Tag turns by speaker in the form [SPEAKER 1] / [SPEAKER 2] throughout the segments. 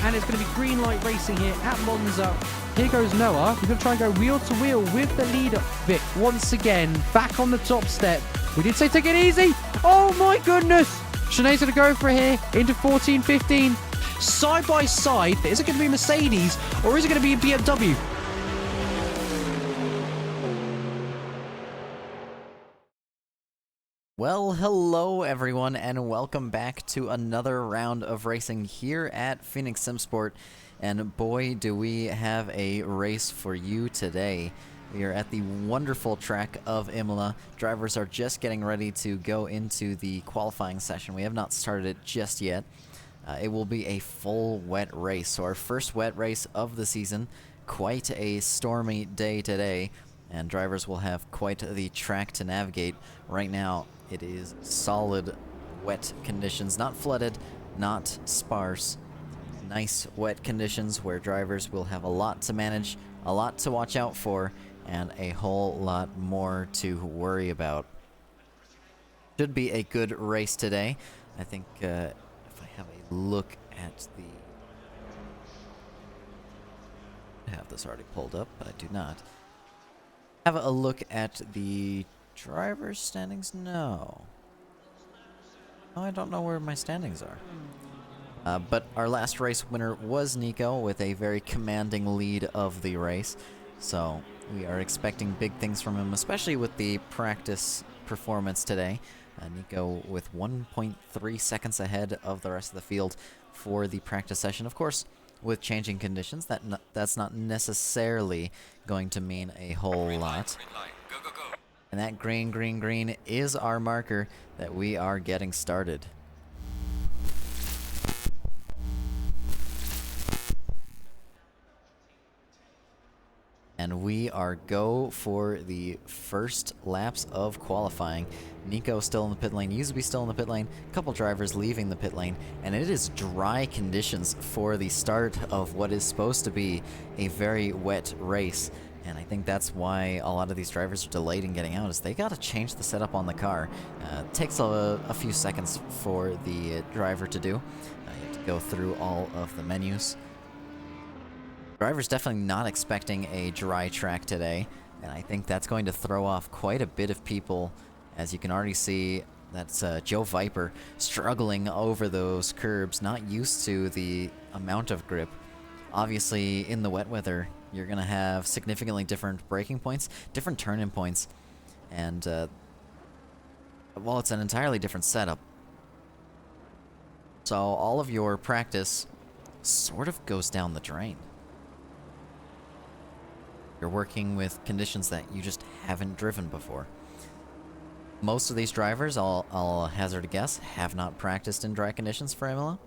[SPEAKER 1] and it's going to be green light racing here at Monza. Here goes Noah. He's going to try and go wheel to wheel with the leader. Vic, once again, back on the top step. We did say take it easy. Oh my goodness. Sinead's going to go for it here into 14, 15. Side by side. Is it going to be Mercedes or is it going to be a BMW?
[SPEAKER 2] Well, hello everyone, and welcome back to another round of racing here at Phoenix Simsport. And boy, do we have a race for you today. We are at the wonderful track of Imola. Drivers are just getting ready to go into the qualifying session. We have not started it just yet. It will be a full wet race, so our first wet race of the season. Quite a stormy day today, and drivers will have quite the track to navigate. Right now, it is solid wet conditions, not flooded, not sparse. Nice wet conditions where drivers will have a lot to manage, a lot to watch out for, and a whole lot more to worry about. Should be a good race today. I think if I have a look at the... I have this already pulled up, but I do not. Have a look at the driver's standings? No. Oh, I don't know where my standings are. But our last race winner was Nico with a very commanding lead of the race. So we are expecting big things from him, especially with the practice performance today. Nico with 1.3 seconds ahead of the rest of the field for the practice session. Of course, with changing conditions, that's not necessarily going to mean a whole lot.
[SPEAKER 3] Go, go, go.
[SPEAKER 2] And that green, green, green is our marker that we are getting started. And we are go for the first laps of qualifying. Nico still in the pit lane, Yuzubi still in the pit lane, a couple drivers leaving the pit lane, and it is dry conditions for the start of what is supposed to be a very wet race. And I think that's why a lot of these drivers are delayed in getting out, is they got to change the setup on the car. It takes a few seconds for the driver to do. You have to go through all of the menus. Driver's definitely not expecting a dry track today, and I think that's going to throw off quite a bit of people. As you can already see, that's Joe Viper struggling over those curbs, not used to the amount of grip. Obviously, in the wet weather, you're going to have significantly different braking points, different turn-in points, and, well, it's an entirely different setup. So all of your practice sort of goes down the drain. You're working with conditions that you just haven't driven before. Most of these drivers, I'll hazard a guess, have not practiced in dry conditions for Imola.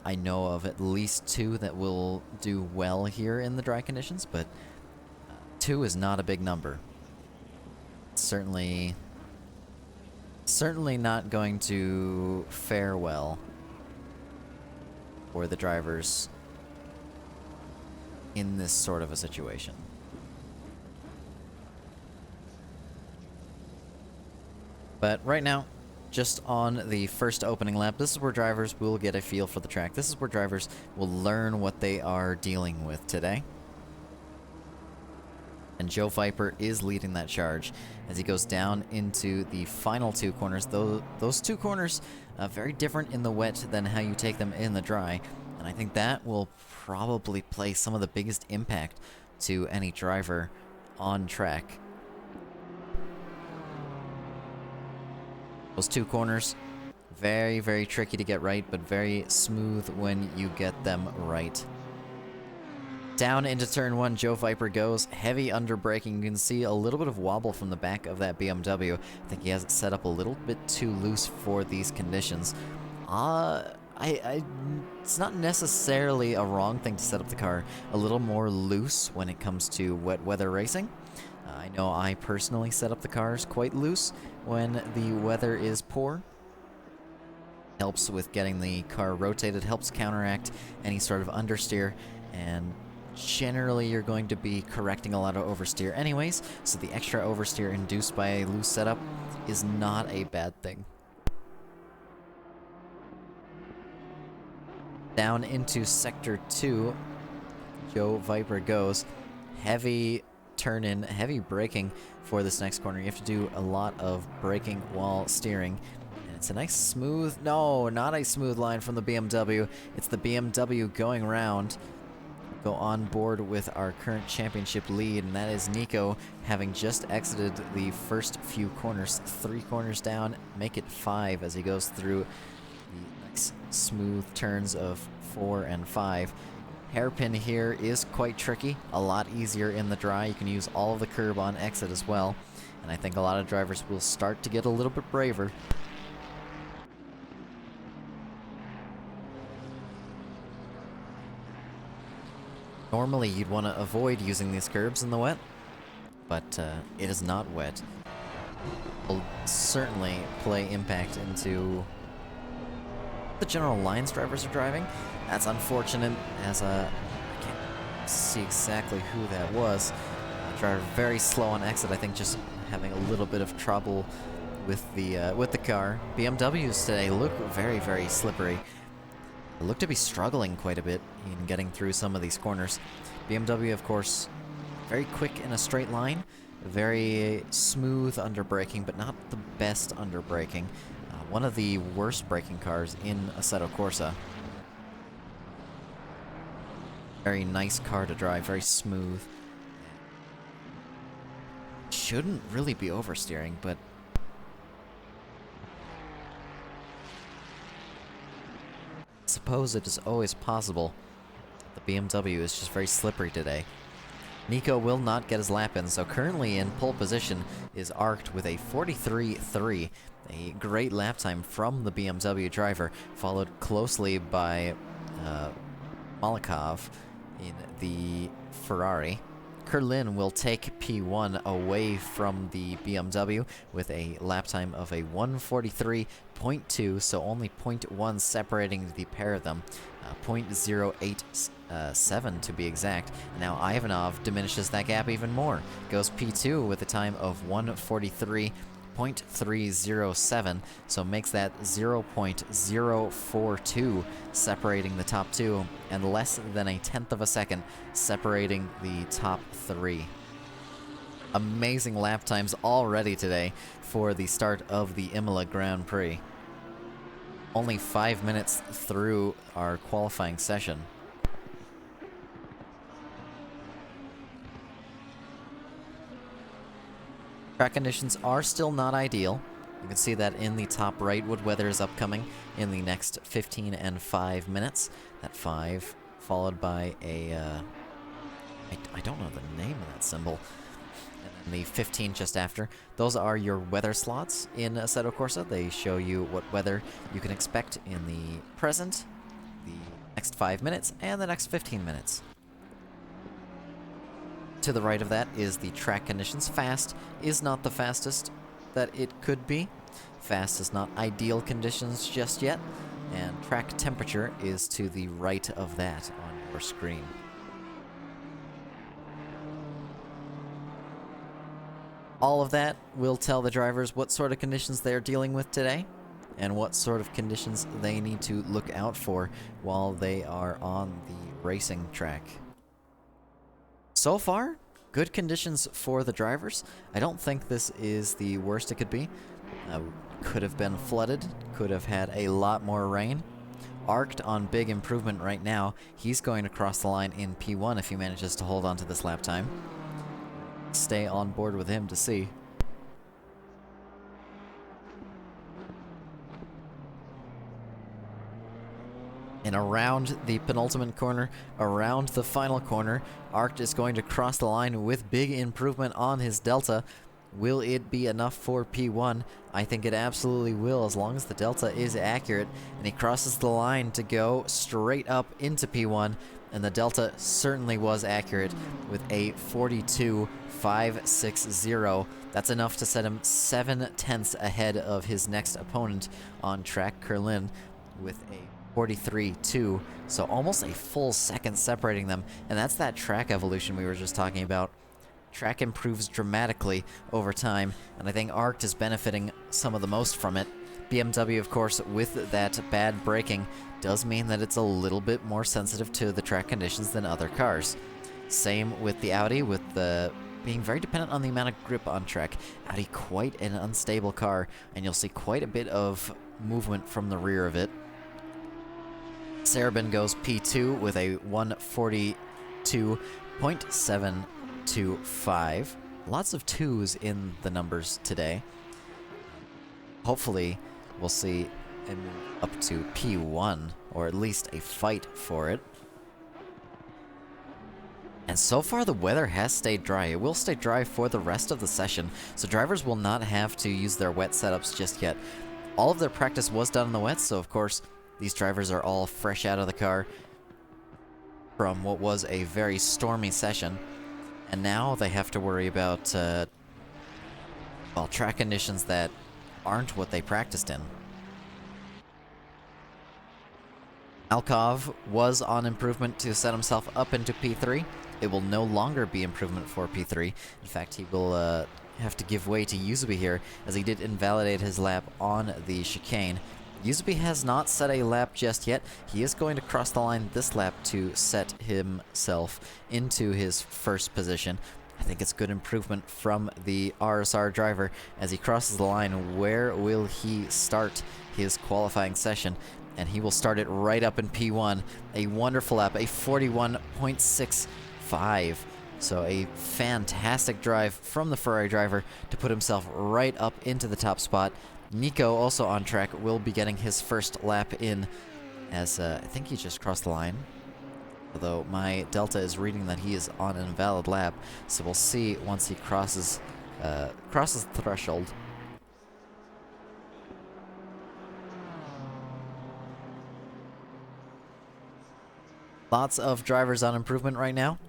[SPEAKER 2] I know of at least 2 that will do well here in the dry conditions, but 2 is not a big number. Certainly not going to fare well for the drivers in this sort of a situation. But right now, just on the first opening lap, this is where drivers will get a feel for the track. This is where drivers will learn what they are dealing with today. And Joe Viper is leading that charge as he goes down into the final 2 corners. Those 2 corners are very different in the wet than how you take them in the dry. And I think that will probably play some of the biggest impact to any driver on track. Those 2 corners, very, very tricky to get right, but very smooth when you get them right. Down into turn 1, Joe Viper goes. Heavy under braking. You can see a little bit of wobble from the back of that BMW. I think he has it set up a little bit too loose for these conditions. It's not necessarily a wrong thing to set up the car a little more loose when it comes to wet weather racing. I know I personally set up the cars quite loose when the weather is poor. Helps with getting the car rotated, helps counteract any sort of understeer, and generally you're going to be correcting a lot of oversteer anyways, so the extra oversteer induced by a loose setup is not a bad thing. Down into Sector 2, Joe Viper goes. Heavy turn in, heavy braking for this next corner. You have to do a lot of braking while steering. And it's a nice smooth, no, not a smooth line from the BMW. It's the BMW going round. Go on board with our current championship lead, and that is Nico, having just exited the first few corners. 3 corners down, make it 5 as he goes through the nice smooth turns of 4 and 5. Hairpin here is quite tricky, a lot easier in the dry. You can use all of the curb on exit as well, and I think a lot of drivers will start to get a little bit braver. Normally you'd want to avoid using these curbs in the wet, but it is not wet. Will certainly play impact into the general lines drivers are driving. That's unfortunate, as I can't see exactly who that was. Driver very slow on exit, I think just having a little bit of trouble with the car. BMWs today look very, very slippery. They look to be struggling quite a bit in getting through some of these corners. BMW, of course, very quick in a straight line, very smooth under braking, but not the best under braking. One of the worst braking cars in Assetto Corsa. Very nice car to drive, very smooth. Shouldn't really be oversteering, but I suppose it is always possible. The BMW is just very slippery today. Nico will not get his lap in, so currently in pole position is Arced with a 43.3. A great lap time from the BMW driver, followed closely by Malikov in the Ferrari. Kerlin will take P1 away from the BMW with a lap time of a 143.2, so only 0.1 separating the pair of them. 0.087 to be exact. Now Ivanov diminishes that gap even more. Goes P2 with a time of 143.307, so makes that 0.042 separating the top 2, and less than a tenth of a second separating the top 3. Amazing lap times already today for the start of the Imola Grand Prix. Only 5 minutes through our qualifying session. Track conditions are still not ideal. You can see that in the top right, wood weather is upcoming in the next 15 and 5 minutes. That 5 followed by a, I don't know the name of that symbol. And the 15 just after. Those are your weather slots in Assetto Corsa. They show you what weather you can expect in the present, the next 5 minutes, and the next 15 minutes. To the right of that is the track conditions. Fast is not the fastest that it could be. Fast is not ideal conditions just yet. And track temperature is to the right of that on your screen. All of that will tell the drivers what sort of conditions they're dealing with today and what sort of conditions they need to look out for while they are on the racing track. So far, good conditions for the drivers. I don't think this is the worst it could be. Could have been flooded, could have had a lot more rain. Arced on big improvement right now. He's going to cross the line in P1 if he manages to hold on to this lap time. Stay on board with him to see. And around the penultimate corner, around the final corner, Arced is going to cross the line with big improvement on his delta. Will it be enough for P1? I think it absolutely will, as long as the delta is accurate. And he crosses the line to go straight up into P1, and the delta certainly was accurate with a 42.560. That's enough to set him 7 tenths ahead of his next opponent on track, Kerlin, with a 43.2, so almost a full second separating them. And that's that track evolution we were just talking about. Track improves dramatically over time, and I think Arced is benefiting some of the most from it. BMW, of course, with that bad braking, does mean that it's a little bit more sensitive to the track conditions than other cars. Same with the Audi, with the being very dependent on the amount of grip on track. Audi, quite an unstable car, and you'll see quite a bit of movement from the rear of it. Serabin goes P2 with a 142.725. Lots of twos in the numbers today. Hopefully, we'll see a move up to P1, or at least a fight for it. And so far, the weather has stayed dry. It will stay dry for the rest of the session, so drivers will not have to use their wet setups just yet. All of their practice was done in the wet, so of course, these drivers are all fresh out of the car from what was a very stormy session. And now they have to worry about, well, track conditions that aren't what they practiced in. Alkov was on improvement to set himself up into P3. It will no longer be improvement for P3. In fact, he will have to give way to Yuzubi here, as he did invalidate his lap on the chicane. Yuzubi has not set a lap just yet. He is going to cross the line this lap to set himself into his first position. I think it's good improvement from the RSR driver as he crosses the line. Where will he start his qualifying session? And he will start it right up in P1. A wonderful lap, a 41.65. So a fantastic drive from the Ferrari driver to put himself right up into the top spot. Nico, also on track, will be getting his first lap in, as I think he just crossed the line. Although my Delta is reading that he is on an invalid lap, so we'll see once he crosses the threshold. Lots of drivers on improvement right now.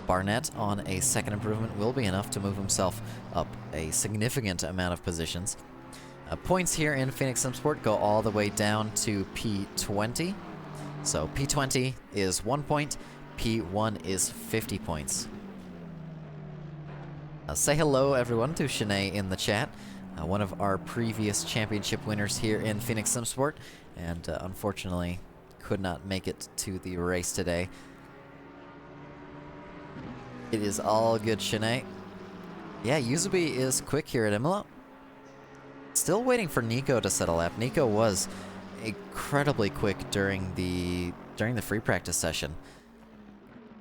[SPEAKER 2] Barnett on a second improvement will be enough to move himself up a significant amount of positions. Points here in Phoenix SimSport go all the way down to P20. So P20 is 1 point, P1 is 50 points. Say hello, everyone, to Shanae in the chat, one of our previous championship winners here in Phoenix SimSport, and unfortunately could not make it to the race today. It is all good, Shanae. Yeah, Yuzubi is quick here at Imola. Still waiting for Nico to set a lap. Nico was incredibly quick during the free practice session,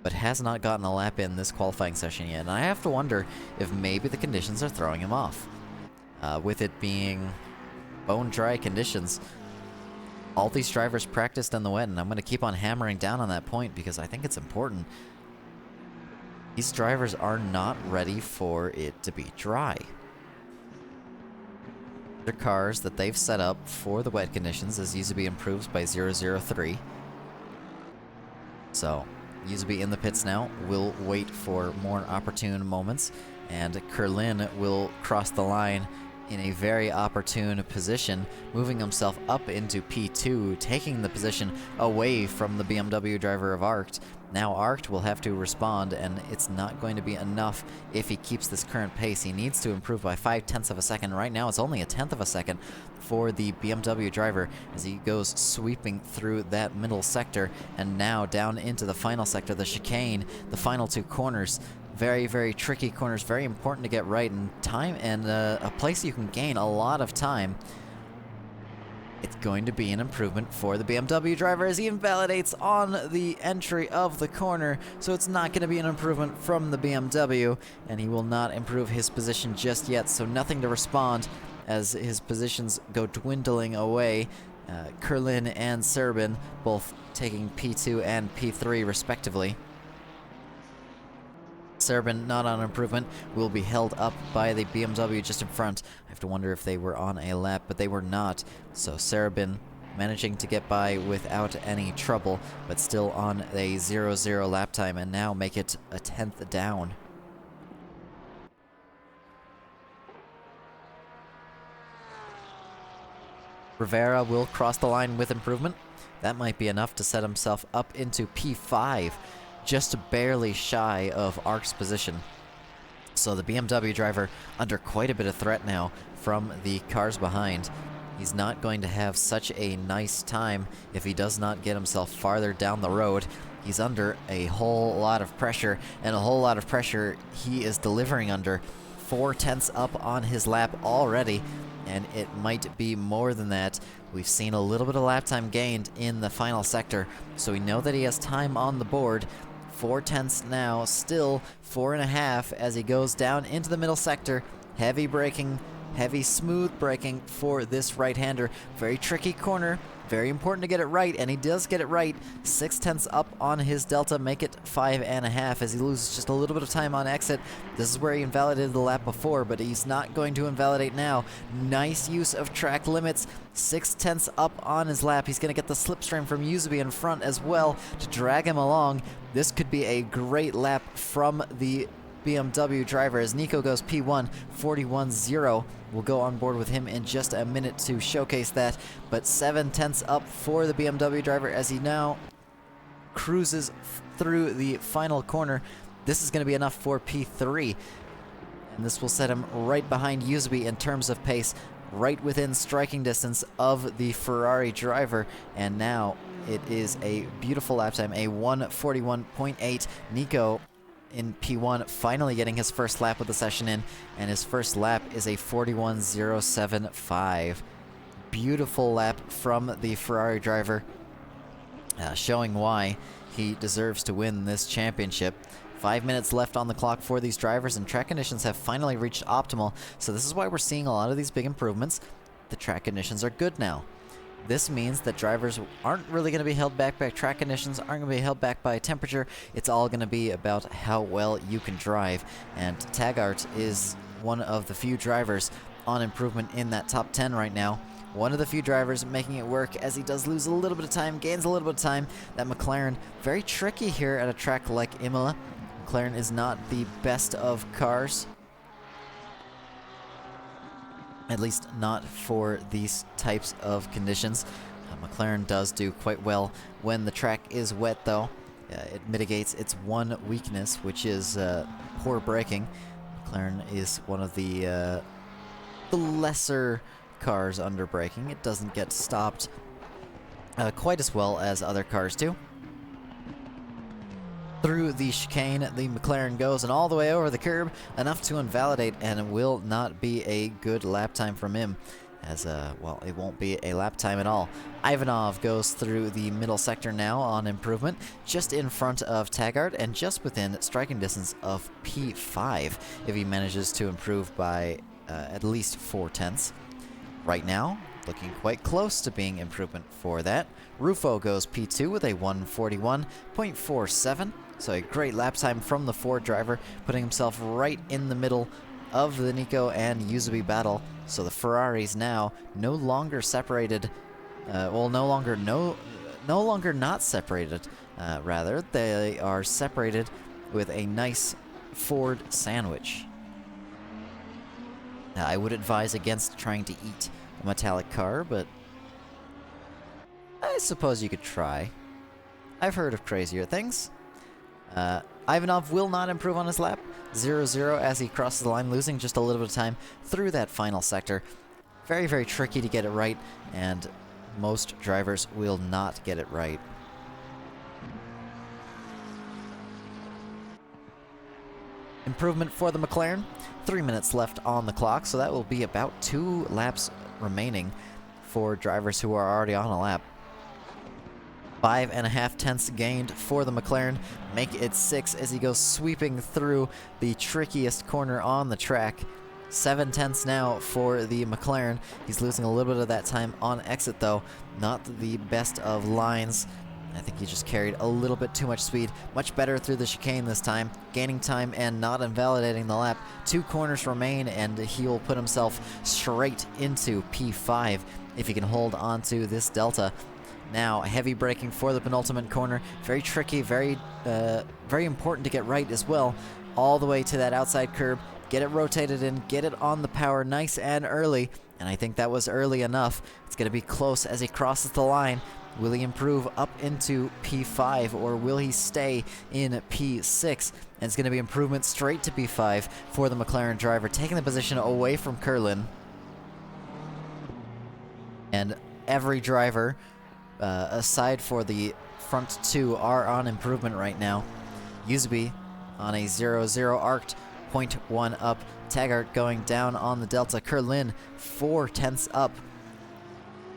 [SPEAKER 2] but has not gotten a lap in this qualifying session yet. And I have to wonder if maybe the conditions are throwing him off. With it being bone dry conditions, all these drivers practiced in the wet, and I'm going to keep on hammering down on that point because I think it's important. These drivers are not ready for it to be dry. Their cars that they've set up for the wet conditions as Yuzubi improves by 0.003. So, Yuzubi in the pits now will wait for more opportune moments, and Kerlin will cross the line in a very opportune position, moving himself up into P2, taking the position away from the BMW driver of Arct. Now Arct will have to respond, and it's not going to be enough if he keeps this current pace. He needs to improve by 0.5 of a second. Right now it's only 1/10 of a second for the BMW driver as he goes sweeping through that middle sector, and now down into the final sector, the chicane, the final two corners. Very, very tricky corners, very important to get right, and time, and a place you can gain a lot of time. It's going to be an improvement for the BMW driver as he invalidates on the entry of the corner, so it's not going to be an improvement from the BMW, and he will not improve his position just yet, so nothing to respond as his positions go dwindling away. Kerlin and Serbin both taking P2 and P3 respectively. Serbin, not on improvement, will be held up by the BMW just in front. I have to wonder if they were on a lap, but they were not. So Serbin managing to get by without any trouble, but still on a 0.0 lap time, and now make it 1/10 down. Rivera will cross the line with improvement. That might be enough to set himself up into P5. Just barely shy of Arc's position. So the BMW driver under quite a bit of threat now from the cars behind. He's not going to have such a nice time if he does not get himself farther down the road. He's under a whole lot of pressure, and a whole lot of pressure he is delivering under. 4/10 up on his lap already, and it might be more than that. We've seen a little bit of lap time gained in the final sector, so we know that he has time on the board. 4/10 now, still 4.5 as he goes down into the middle sector. Heavy braking, heavy smooth braking for this right-hander. Very tricky corner, very important to get it right, and he does get it right. 6/10 up on his delta, make it 5.5 as he loses just a little bit of time on exit. This is where he invalidated the lap before, but he's not going to invalidate now. Nice use of track limits. 6/10 up on his lap. He's going to get the slipstream from Uzebe in front as well to drag him along. This could be a great lap from the BMW driver as Nico goes P1, 41.0. We'll go on board with him in just a minute to showcase that, but 7/10 up for the BMW driver as he now cruises through the final corner. This is going to be enough for P3, and this will set him right behind Uzebe in terms of pace, right within striking distance of the Ferrari driver, and now it is a beautiful lap time, a 1:41.8. Nico in P1 finally getting his first lap of the session in, and his first lap is a 41.075. Beautiful lap from the Ferrari driver, showing why he deserves to win this championship. 5 minutes left on the clock for these drivers, and track conditions have finally reached optimal, so this is why we're seeing a lot of these big improvements. The track conditions are good now. This means that drivers aren't really going to be held back by track conditions, aren't going to be held back by temperature. It's all going to be about how well you can drive, and Taggart is one of the few drivers on improvement in that top 10 right now. One of the few drivers making it work as he does lose a little bit of time, gains a little bit of time. That McLaren, very tricky here at a track like Imola. McLaren is not the best of cars. At least not for these types of conditions. McLaren does do quite well when the track is wet, though. It mitigates its one weakness, which is poor braking. McLaren is one of the lesser cars under braking. It doesn't get stopped quite as well as other cars do. Through the chicane, the McLaren goes, and all the way over the curb, enough to invalidate, and it will not be a good lap time from him, as, well, it won't be a lap time at all. Ivanov goes through the middle sector now on improvement, just in front of Taggart, and just within striking distance of P5, if he manages to improve by at least 4/10. Right now, looking quite close to being improvement for that. Rufo goes P2 with a 1:41.47. So a great lap time from the Ford driver, putting himself right in the middle of the Nico and Uzebe battle. So the Ferraris now no longer separated, no longer not separated, rather. They are separated with a nice Ford sandwich. I would advise against trying to eat a metallic car, but I suppose you could try. I've heard of crazier things. Ivanov will not improve on his lap. 0-0 as he crosses the line, losing just a little bit of time through that final sector. Very, very tricky to get it right, and most drivers will not get it right. Improvement for the McLaren. 3 minutes left on the clock, so that will be about 2 laps remaining for drivers who are already on a lap. 5.5 gained for the McLaren, make it 6 as he goes sweeping through the trickiest corner on the track. 7/10 now for the McLaren. He's losing a little bit of that time on exit, though. Not the best of lines. I think he just carried a little bit too much speed. Much better through the chicane this time, gaining time and not invalidating the lap. 2 corners remain, and he will put himself straight into P5 if he can hold on to this delta. Now, heavy braking for the penultimate corner. Very tricky, very important to get right as well. All the way to that outside curb. Get it rotated in, get it on the power nice and early. And I think that was early enough. It's going to be close as he crosses the line. Will he improve up into P5, or will he stay in P6? And it's going to be improvement straight to P5 for the McLaren driver, taking the position away from Curlin. And every driver, aside for the front two, are on improvement right now. Usby on a 0-0 arced, 0.1 up. Taggart going down on the Delta. Kerlin 4/10 up.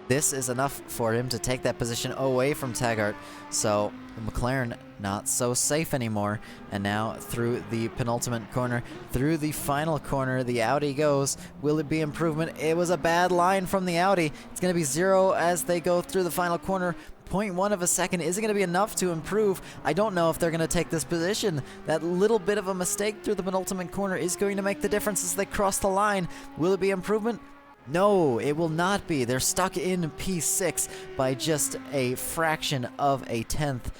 [SPEAKER 2] This is enough for him to take that position away from Taggart. So McLaren not so safe anymore. And now through the penultimate corner, through the final corner, the Audi goes. Will it be improvement? It was a bad line from the Audi. It's going to be 0 as they go through the final corner. 0.1 of a second. Is it going to be enough to improve? I don't know if they're going to take this position. That little bit of a mistake through the penultimate corner is going to make the difference as they cross the line. Will it be improvement? No, it will not be. They're stuck in P6 by just a fraction of a tenth,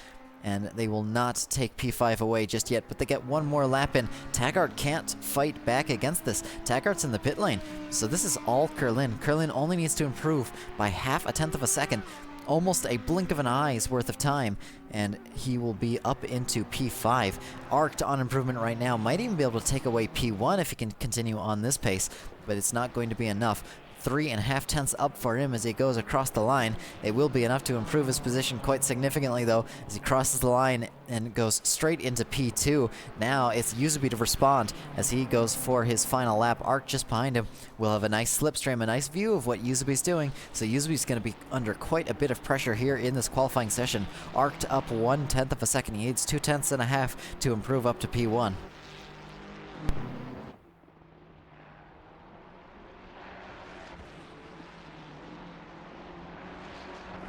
[SPEAKER 2] and they will not take P5 away just yet, but they get one more lap in. Taggart can't fight back against this. Taggart's in the pit lane, so this is all Kerlin. Kerlin only needs to improve by 0.5 tenth of a second, almost a blink of an eye's worth of time, and he will be up into P5. Arced on improvement right now, might even be able to take away P1 if he can continue on this pace, but it's not going to be enough. 3.5 tenths up for him as he goes across the line. It will be enough to improve his position quite significantly, though, as he crosses the line and goes straight into P2. Now it's Usby to respond as he goes for his final lap. Arc just behind him will have a nice slipstream, a nice view of what Usby's doing. So Usby's going to be under quite a bit of pressure here in this qualifying session. Arced up 1/10 of a second. He needs 2/10 and a half to improve up to P1.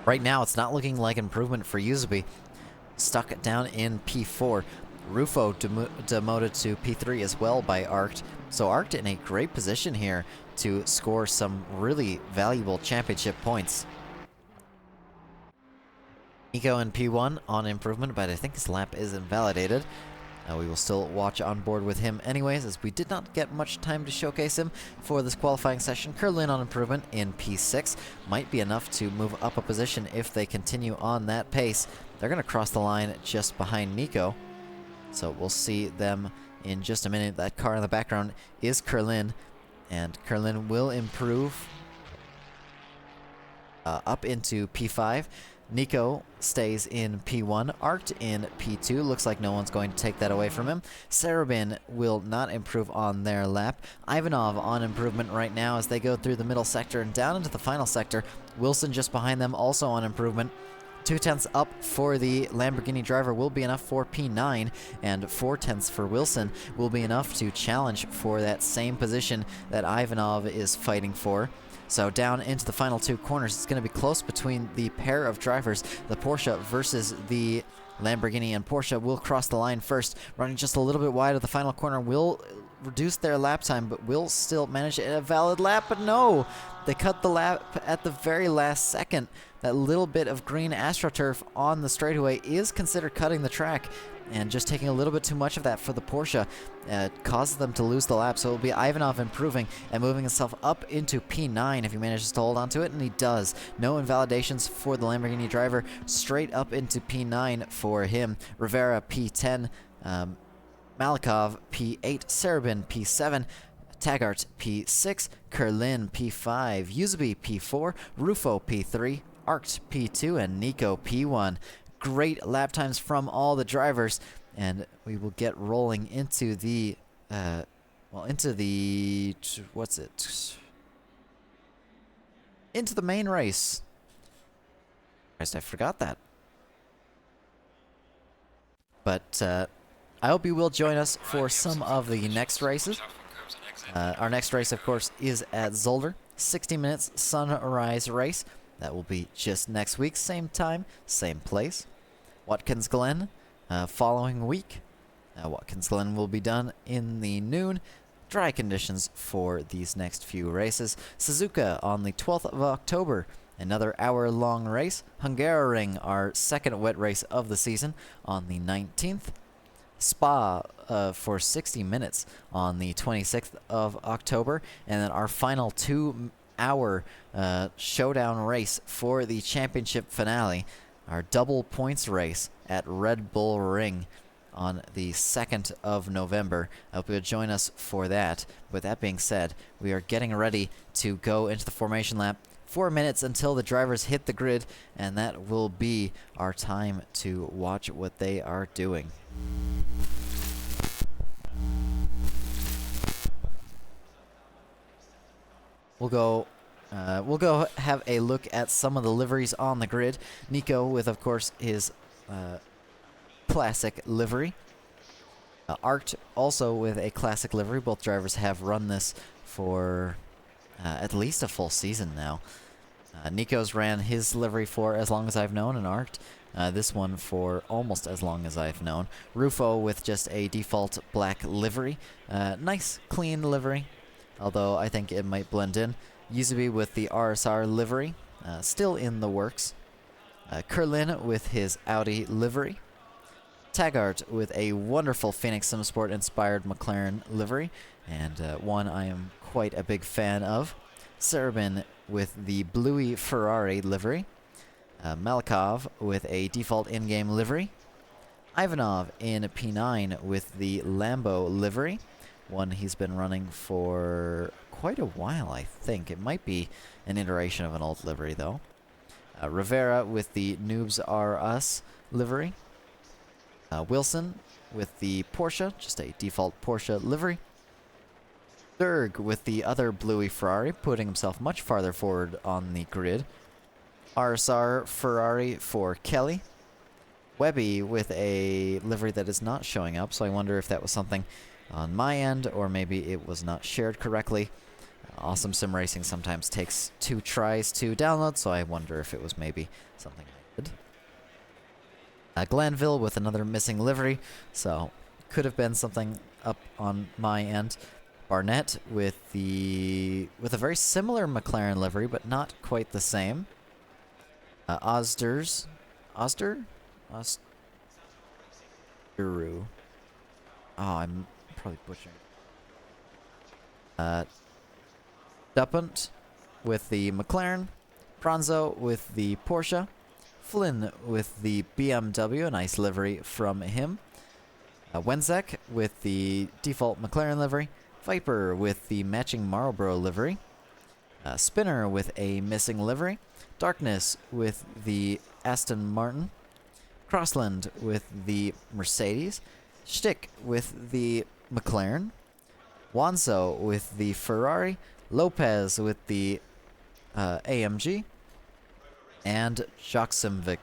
[SPEAKER 2] Right now, it's not looking like improvement for Usby. Stuck down in P4. Rufo demoted to P3 as well by Arced. So Arced in a great position here to score some really valuable championship points. Nico in P1 on improvement, but I think his lap is invalidated. We will still watch on board with him anyways, as we did not get much time to showcase him for this qualifying session. Kerlin on improvement in P6 might be enough to move up a position if they continue on that pace. They're going to cross the line just behind Nico, so we'll see them in just a minute. That car in the background is Kerlin, and Kerlin will improve up into P5. Nico stays in P1, Arced in P2. Looks like no one's going to take that away from him. Sarabin will not improve on their lap. Ivanov on improvement right now as they go through the middle sector and down into the final sector. Wilson just behind them, also on improvement. 2/10 up for the Lamborghini driver will be enough for P9, and 4/10 for Wilson will be enough to challenge for that same position that Ivanov is fighting for. So down into the final two corners, it's going to be close between the pair of drivers, the Porsche versus the Lamborghini, and Porsche will cross the line first, running just a little bit wide of the final corner, will reduce their lap time, but will still manage a valid lap, but no! They cut the lap at the very last second. That little bit of green AstroTurf on the straightaway is considered cutting the track, and just taking a little bit too much of that for the Porsche causes them to lose the lap. So it will be Ivanov improving and moving himself up into P9 if he manages to hold on to it, and he does. No invalidations for the Lamborghini driver, straight up into P9 for him. Rivera P10, Malikov P8, Sarabin P7, Taggart P6, Kerlin P5, Usby P4, Rufo P3, Arced P2, and Nico P1. Great lap times from all the drivers, and we will get rolling into the into the main race. Christ, I forgot that. But I hope you will join us for some of the next races. Our next race, of course, is at Zolder. 60 minutes sunrise race. That will be just next week, same time, same place. Watkins Glen, following week. Watkins Glen will be done in the noon. Dry conditions for these next few races. Suzuka on the 12th of October, another hour-long race. Hungaroring, our second wet race of the season, on the 19th. Spa for 60 minutes on the 26th of October. And then our final 2-hour showdown race for the championship finale, our double points race at Red Bull Ring on the 2nd of November. I hope you'll join us for that. With that being said, we are getting ready to go into the formation lap. 4 minutes until the drivers hit the grid, and that will be our time to watch what they are doing. We'll go have a look at some of the liveries on the grid. Nico with, of course, his classic livery. Art also with a classic livery. Both drivers have run this for at least a full season now. Nico's ran his livery for as long as I've known, and Art this one for almost as long as I've known. Rufo with just a default black livery. Nice, clean livery, although I think it might blend in. Yuzubi with the RSR livery, still in the works. Kerlin with his Audi livery. Taggart with a wonderful Phoenix Simsport inspired McLaren livery, and one I am quite a big fan of. Serabin with the bluey Ferrari livery. Malikov with a default in-game livery. Ivanov in P9 with the Lambo livery, one he's been running for quite a while, I think. It might be an iteration of an old livery, though. Rivera with the Noobs Are Us livery. Wilson with the Porsche, just a default Porsche livery. Derg with the other bluey Ferrari, putting himself much farther forward on the grid. RSR Ferrari for Kelly. Webby with a livery that is not showing up, so I wonder if that was something on my end, or maybe it was not shared correctly. Awesome Sim Racing sometimes takes 2 tries to download, so I wonder if it was maybe something I did. Glanville with another missing livery, so could have been something up on my end. Barnett with a very similar McLaren livery, but not quite the same. Ozder? Ozduru. Oh, I'm probably butchering. Dupunt with the McLaren. Pranzo with the Porsche. Flynn with the BMW, a nice livery from him. Wenzek with the default McLaren livery. Viper with the matching Marlboro livery. Spinner with a missing livery. Darkness with the Aston Martin. Crossland with the Mercedes. Stick with the McLaren. Wanzo with the Ferrari. Lopez with the AMG. And Joksimovic.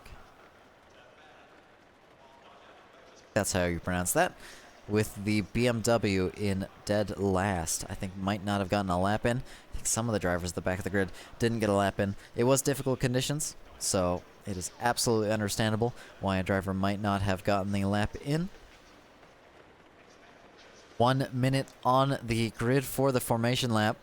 [SPEAKER 2] That's how you pronounce that. With the BMW in dead last. I think might not have gotten a lap in. I think some of the drivers at the back of the grid didn't get a lap in. It was difficult conditions, so it is absolutely understandable why a driver might not have gotten the lap in. 1 minute on the grid for the formation lap,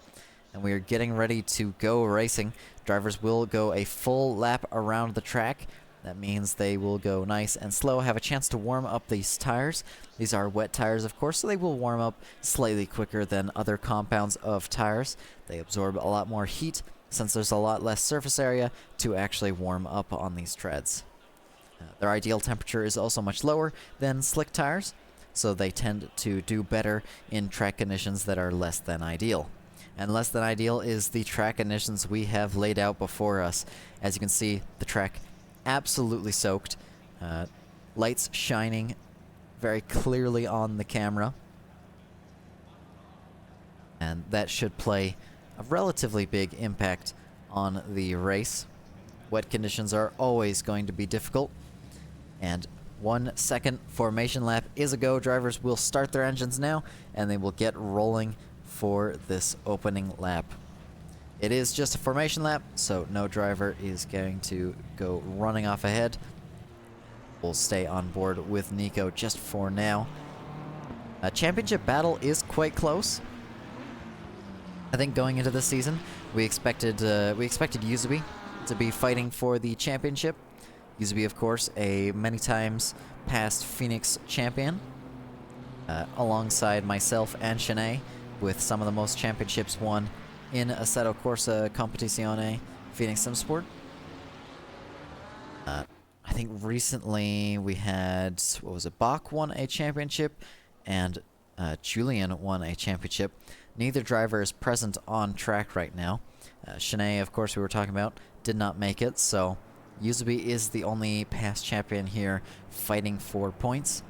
[SPEAKER 2] and we are getting ready to go racing. Drivers will go a full lap around the track. That means they will go nice and slow, have a chance to warm up these tires. These are wet tires, of course, so they will warm up slightly quicker than other compounds of tires. They absorb a lot more heat, since there's a lot less surface area to actually warm up on these treads. Their ideal temperature is also much lower than slick tires, so they tend to do better in track conditions that are less than ideal. And less than ideal is the track conditions we have laid out before us. As you can see, the track absolutely soaked. Lights shining very clearly on the camera. And that should play a relatively big impact on the race. Wet conditions are always going to be difficult. And 1 second formation lap is a go. Drivers will start their engines now, and they will get rolling for this opening lap. It is just a formation lap, so no driver is going to go running off ahead. We'll stay on board with Nico just for now. A championship battle is quite close. I think going into this season, we expected Yuzubi to be fighting for the championship. Yuzubi, of course, a many times past Phoenix champion, alongside myself and Shanae, with some of the most championships won in Assetto Corsa Competizione Phoenix Simsport. I I think recently we had, what was it, Bach won a championship, and Julian won a championship. Neither driver is present on track right now. Shanae, of course, we were talking about, did not make it, so Yuzubi is the only past champion here fighting for points.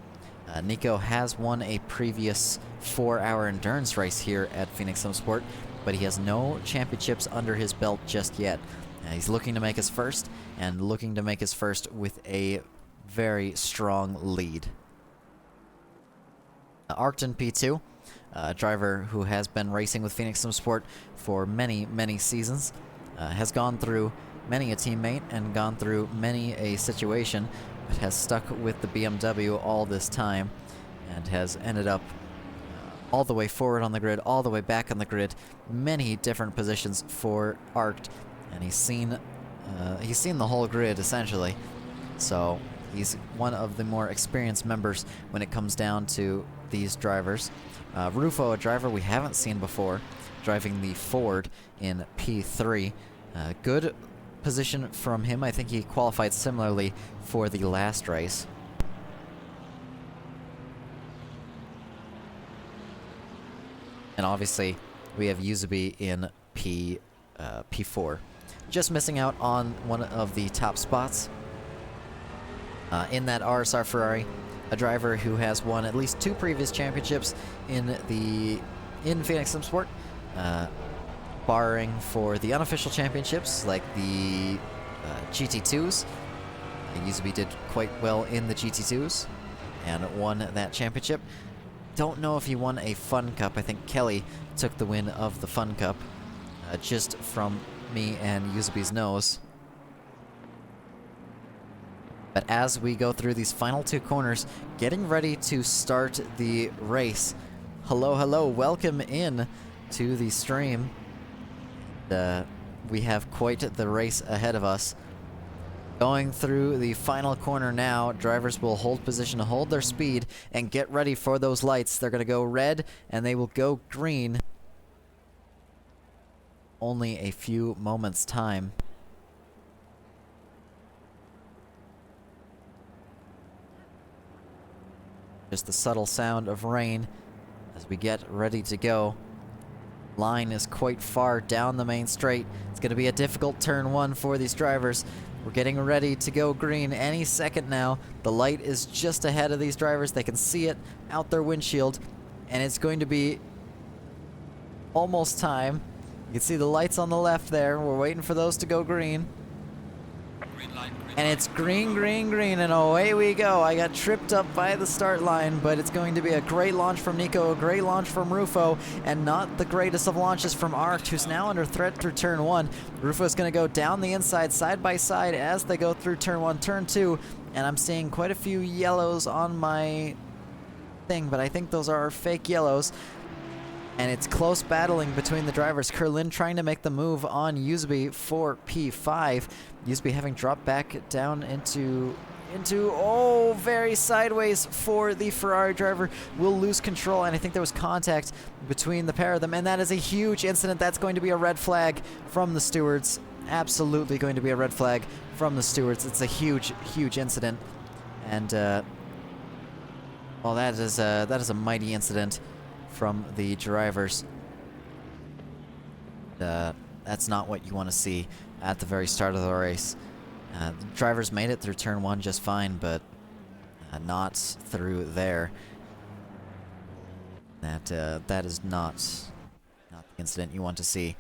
[SPEAKER 2] Nico has won a previous 4-hour endurance race here at Phoenix Sport, but he has no championships under his belt just yet. He's looking to make his first, and looking to make his first with a very strong lead. Arcton P2, a driver who has been racing with Phoenix Sport for many, many seasons, has gone through many a teammate and gone through many a situation, but has stuck with the BMW all this time and has ended up all the way forward on the grid, all the way back on the grid, many different positions for Arct, and he's seen the whole grid essentially. So he's one of the more experienced members when it comes down to these drivers. Rufo, a driver we haven't seen before, driving the Ford in P3. Good position from him. I think he qualified similarly for the last race. And obviously, we have Yuzubi in P4. Just missing out on one of the top spots. In that RSR Ferrari, a driver who has won at least 2 previous championships in Phoenix Sport, barring for the unofficial championships like the GT2s. Yuzubi did quite well in the GT2s and won that championship. Don't know if he won a Fun Cup. I think Kelly took the win of the Fun Cup, just from me and Yuzubi's nose. But as we go through these final 2 corners, getting ready to start the race. Hello, hello, welcome in to the stream. We have quite the race ahead of us. Going through the final corner now, drivers will hold position to hold their speed and get ready for those lights. They're going to go red and they will go green. Only a few moments' time. Just the subtle sound of rain as we get ready to go. Line is quite far down the main straight. It's going to be a difficult turn 1 for these drivers. We're getting ready to go green any second now. The light is just ahead of these drivers. They can see it out their windshield, and it's going to be almost time. You can see the lights on the left there. We're waiting for those to go green. And it's green, green, green, and away we go. I got tripped up by the start line, but it's going to be a great launch from Nico, a great launch from Rufo, and not the greatest of launches from Arct, who's now under threat through turn 1. Rufo's going to go down the inside, side by side, as they go through turn 1, turn 2, and I'm seeing quite a few yellows on my thing, but I think those are fake yellows. And it's close battling between the drivers. Kerlin trying to make the move on Yuzubi for P5. Yuzubi having dropped back down into very sideways for the Ferrari driver. Will lose control, and I think there was contact between the pair of them, and that is a huge incident. That's going to be a red flag from the stewards. Absolutely going to be a red flag from the stewards. It's a huge, huge incident, and well, that is a mighty incident from the drivers. That's not what you want to see at the very start of the race. The drivers made it through turn 1 just fine, but not through there. That is not the incident you want to see.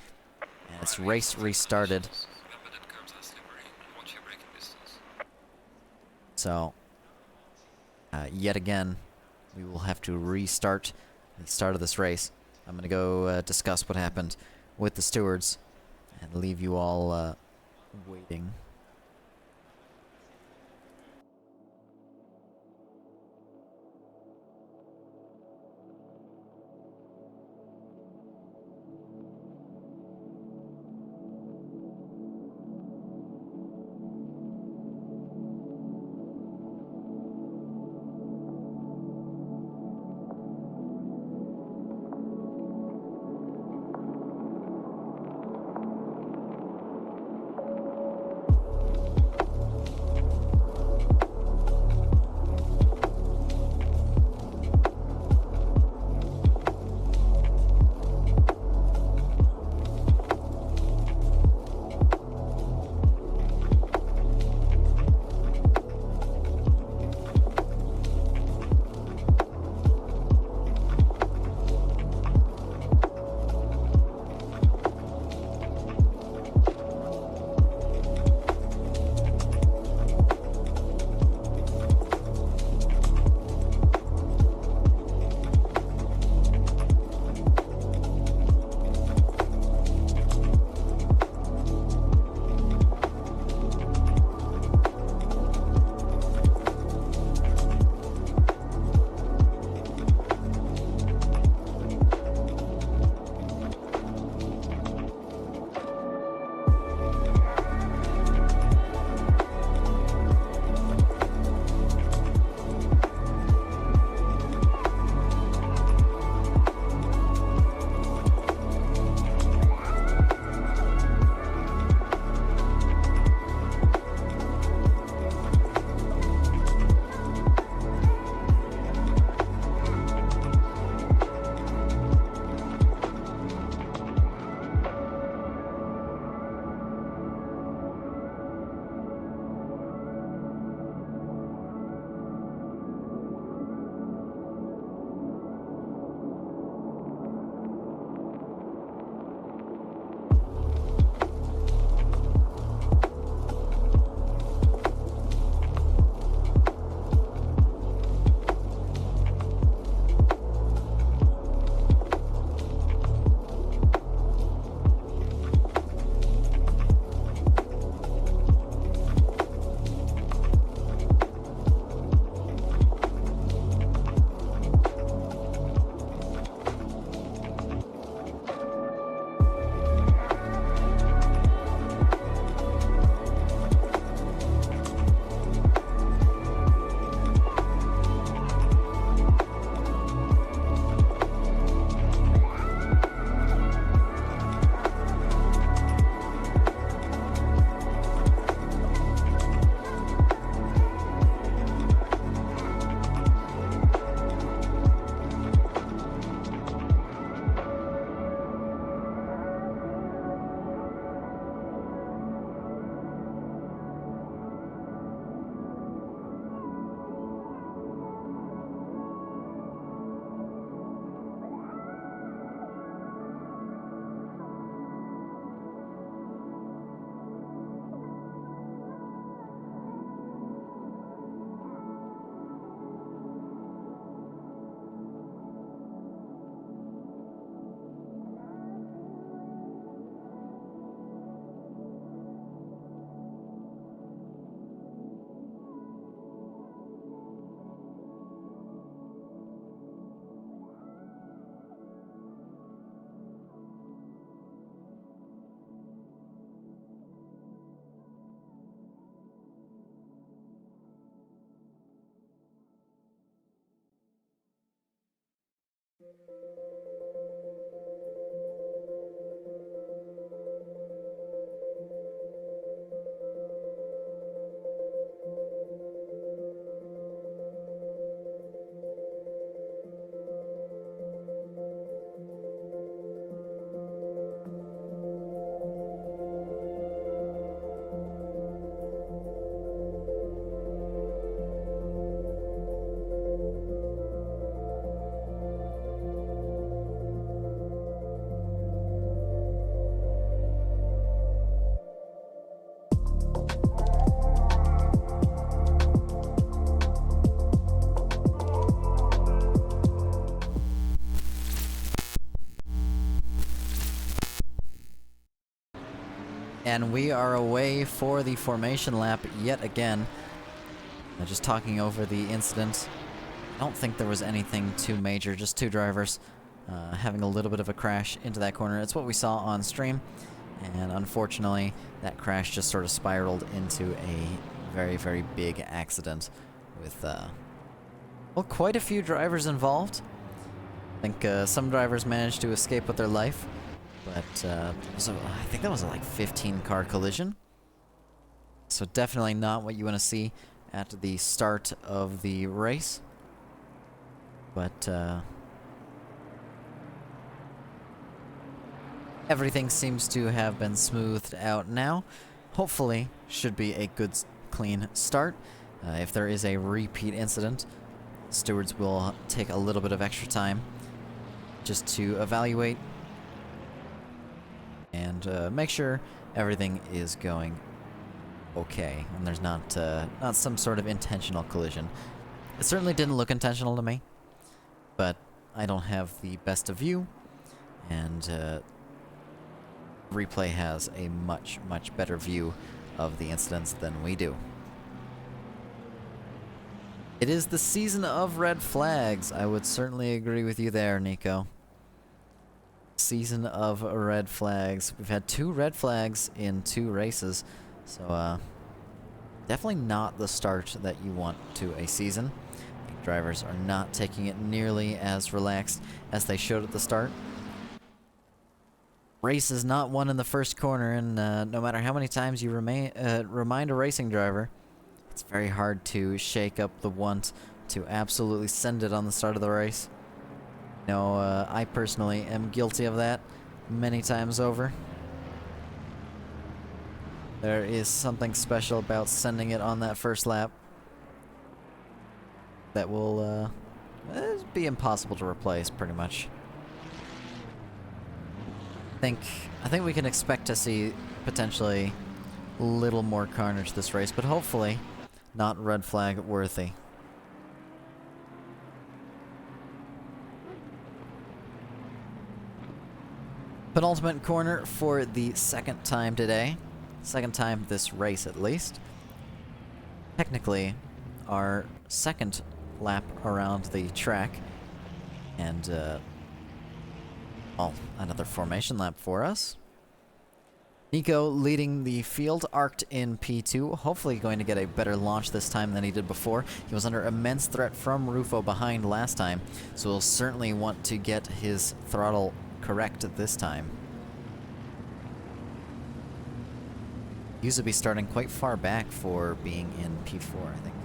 [SPEAKER 2] And it's race restarted. So yet again, we will have to restart the start of this race. I'm going to go discuss what happened with the stewards and leave you all waiting. And we are away for the formation lap yet again. Just talking over the incident. I don't think there was anything too major, just two drivers having a little bit of a crash into that corner. It's what we saw on stream, and unfortunately that crash just sort of spiraled into a very, very big accident with, well, quite a few drivers involved. I think some drivers managed to escape with their life, but I think that was a like 15-car collision. So definitely not what you want to see at the start of the race. But everything seems to have been smoothed out now. Hopefully, should be a good, clean start. If there is a repeat incident, stewards will take a little bit of extra time just to evaluate and make sure everything is going okay, and there's not some sort of intentional collision. It certainly didn't look intentional to me, but I don't have the best of view, and replay has a much, much better view of the incidents than we do. It is the season of red flags. I would certainly agree with you there, Nico. Season of red flags. We've had 2 red flags in 2 races, so definitely not the start that you want to a season. I think drivers are not taking it nearly as relaxed as they should at the start. Race is not won in the first corner, and no matter how many times you remind a racing driver, it's very hard to shake up the want to absolutely send it on the start of the race. No, I personally am guilty of that many times over. There is something special about sending it on that first lap that will be impossible to replace, pretty much. I think we can expect to see potentially a little more carnage this race, but hopefully not red flag worthy. Penultimate corner for the second time today. Second time this race, at least. Technically, our second lap around the track. And, oh, another formation lap for us. Nico leading the field, arced in P2. Hopefully going to get a better launch this time than he did before. He was under immense threat from Rufo behind last time, so he'll certainly want to get his throttle correct this time. Usually starting quite far back for being in P4, I think.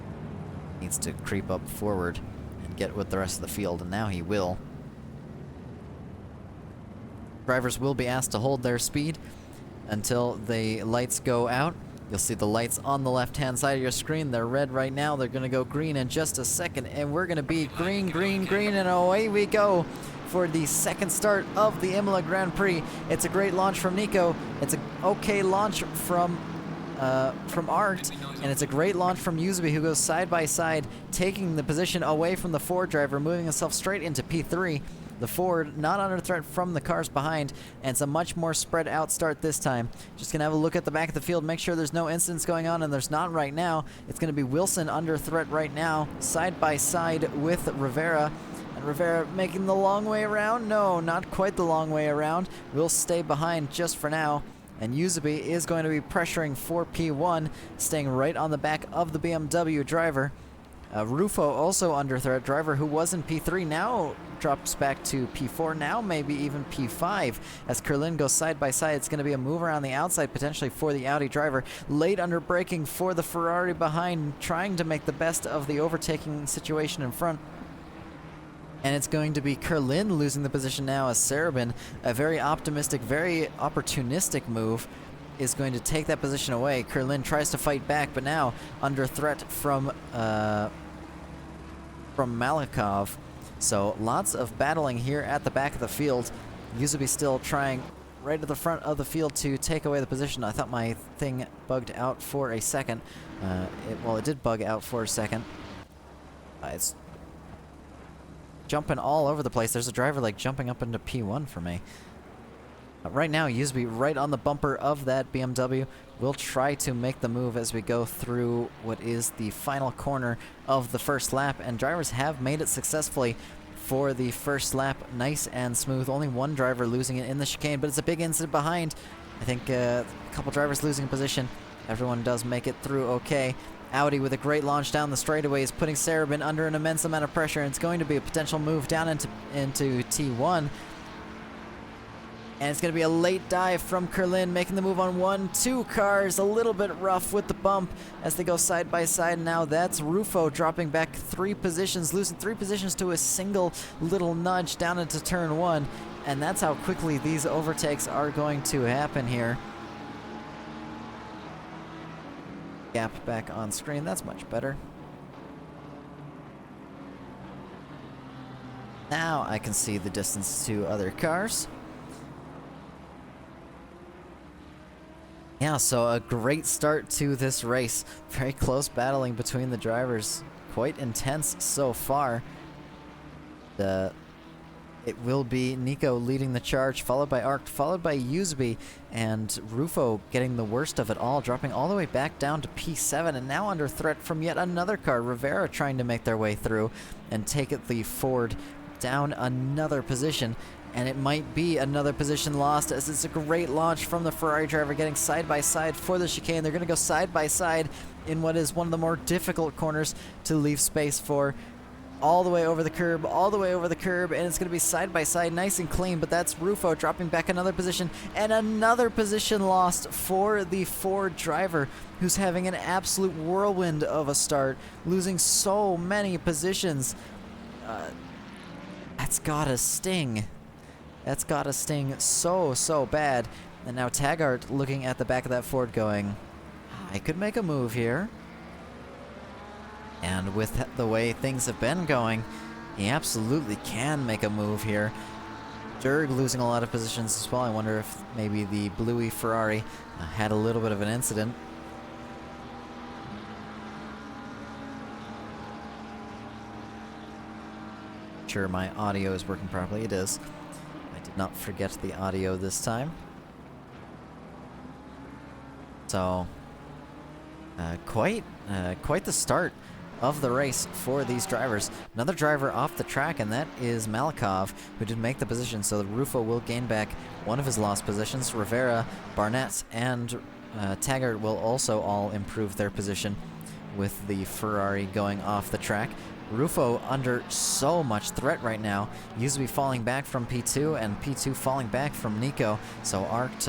[SPEAKER 2] Needs to creep up forward and get with the rest of the field, and now he will. Drivers will be asked to hold their speed until the lights go out. You'll see the lights on the left-hand side of your screen. They're red right now. They're going to go green in just a second, and we're going to be green, green, green, and away we go for the second start of the Imola Grand Prix. It's a great launch from Nico. It's an okay launch from Art, and it's a great launch from Uzebe, who goes side by side, taking the position away from the Ford driver, moving himself straight into P3. The Ford not under threat from the cars behind, and it's a much more spread out start this time. Just gonna have a look at the back of the field, make sure there's no incidents going on, and there's not right now. It's gonna be Wilson under threat right now, side by side with Rivera. And Rivera making the long way around? No, not quite the long way around. We'll stay behind just for now. And Uzebe is going to be pressuring for P1, staying right on the back of the BMW driver. Rufo also under threat. Driver who was in P3 now drops back to P4, now maybe even P5. As Kerlin goes side by side, it's going to be a move around the outside potentially for the Audi driver. Late under braking for the Ferrari behind, trying to make the best of the overtaking situation in front. And it's going to be Kerlin losing the position now as Sarabin, a very optimistic, very opportunistic move, is going to take that position away. Kerlin tries to fight back, but now under threat from Malikov. So lots of battling here at the back of the field. Yuzubi still trying right at the front of the field to take away the position. I thought my thing bugged out for a second. It did bug out for a second. It's jumping all over the place. There's a driver like jumping up into P1 for me. Right now, Yuzubi right on the bumper of that BMW. We'll try to make the move as we go through what is the final corner of the first lap, and drivers have made it successfully for the first lap. Nice and smooth. Only one driver losing it in the chicane, but it's a big incident behind. I think a couple drivers losing position. Everyone does make it through okay. Audi with a great launch down the straightaway is putting Sarabin under an immense amount of pressure, and it's going to be a potential move down into T1. And it's going to be a late dive from Kerlin, making the move on 1-2 cars. A little bit rough with the bump as they go side by side. Now that's Rufo dropping back 3 positions, losing 3 positions to a single little nudge down into turn 1. And that's how quickly these overtakes are going to happen here. Gap back on screen. That's much better. Now I can see the distance to other cars. Yeah, so a great start to this race. Very close battling between the drivers. Quite intense so far. It will be Nico leading the charge, followed by Arc, followed by Yuzubi, and Rufo getting the worst of it all, dropping all the way back down to P7, and now under threat from yet another car. Rivera trying to make their way through and take it the Ford down another position. And it might be another position lost, as it's a great launch from the Ferrari driver, getting side by side for the chicane. They're going to go side by side in what is one of the more difficult corners to leave space for. All the way over the curb, all the way over the curb, and it's going to be side by side, nice and clean. But that's Rufo dropping back another position, and another position lost for the Ford driver, who's having an absolute whirlwind of a start, losing so many positions. That's gotta sting. That's gotta sting so bad. And now Taggart looking at the back of that Ford going, I could make a move here. And with the way things have been going, he absolutely can make a move here. Derg losing a lot of positions as well. I wonder if maybe the bluey Ferrari had a little bit of an incident. Sure, my audio is working properly. It is. I did not forget the audio this time. So, quite the start of the race for these drivers. Another driver off the track, and that is Malikov, who did make the position, so Rufo will gain back one of his lost positions. Rivera, Barnett, and Taggart will also all improve their position with the Ferrari going off the track. Rufo under so much threat right now. Yuzubi falling back from P2, and P2 falling back from Nico. So Arct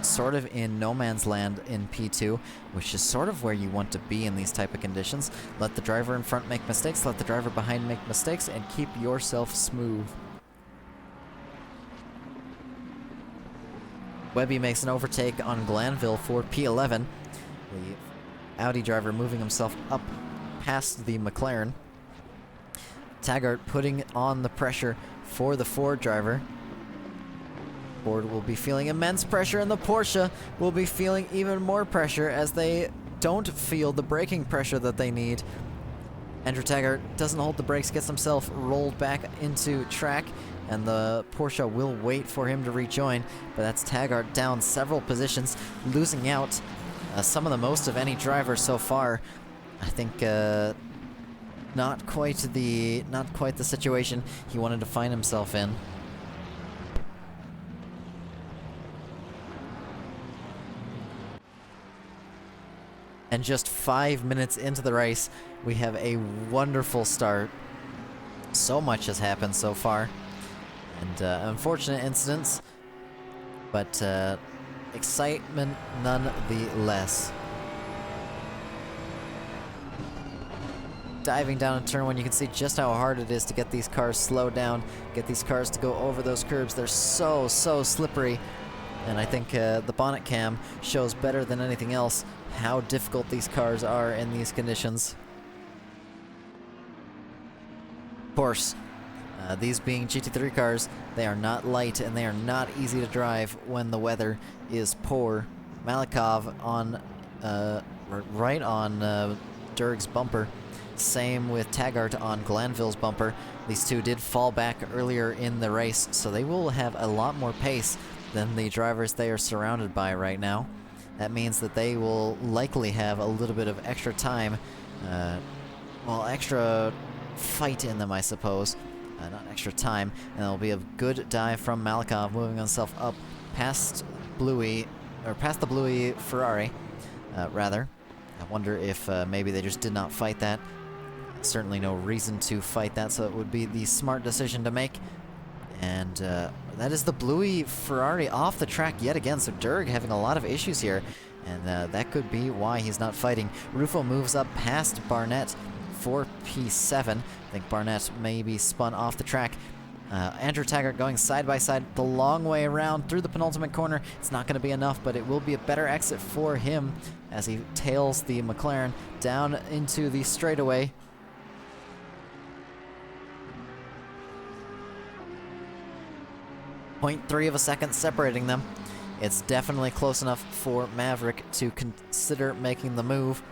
[SPEAKER 2] sort of in no man's land in P2, which is sort of where you want to be in these type of conditions. Let the driver in front make mistakes, let the driver behind make mistakes, and keep yourself smooth. Webby makes an overtake on Glanville for P11. The Audi driver moving himself up past the McLaren. Taggart putting on the pressure for the Ford driver. Ford will be feeling immense pressure, and the Porsche will be feeling even more pressure as they don't feel the braking pressure that they need. Andrew Taggart doesn't hold the brakes, gets himself rolled back into track, and the Porsche will wait for him to rejoin. But that's Taggart down several positions, losing out some of the most of any driver so far. I think not quite the situation he wanted to find himself in. And just 5 minutes into the race, we have a wonderful start. So much has happened so far. And unfortunate incidents, but excitement nonetheless. Diving down in turn 1, you can see just how hard it is to get these cars slowed down, get these cars to go over those curbs. They're so slippery. And I think the bonnet cam shows better than anything else how difficult these cars are in these conditions. Of course, these being GT3 cars, they are not light and they are not easy to drive when the weather is poor. Malikov on, right on Durg's bumper. Same with Taggart on Glanville's bumper. These two did fall back earlier in the race, so they will have a lot more pace than the drivers they are surrounded by right now. That means that they will likely have a little bit of extra time, well, extra fight in them, I suppose. Not extra time, and it'll be a good dive from Malikov, moving himself up past Bluey, or past the Bluey Ferrari, rather. I wonder if maybe they just did not fight that. Certainly no reason to fight that, so it would be the smart decision to make. And that is the Bluey Ferrari off the track yet again, so Durg having a lot of issues here, and that could be why he's not fighting. Rufo moves up past Barnett for P7. I think Barnett may be spun off the track. Andrew Taggart going side by side the long way around through the penultimate corner. It's not going to be enough, but it will be a better exit for him as he tails the McLaren down into the straightaway. .3 of a second separating them. It's definitely close enough for Maverick to consider making the move.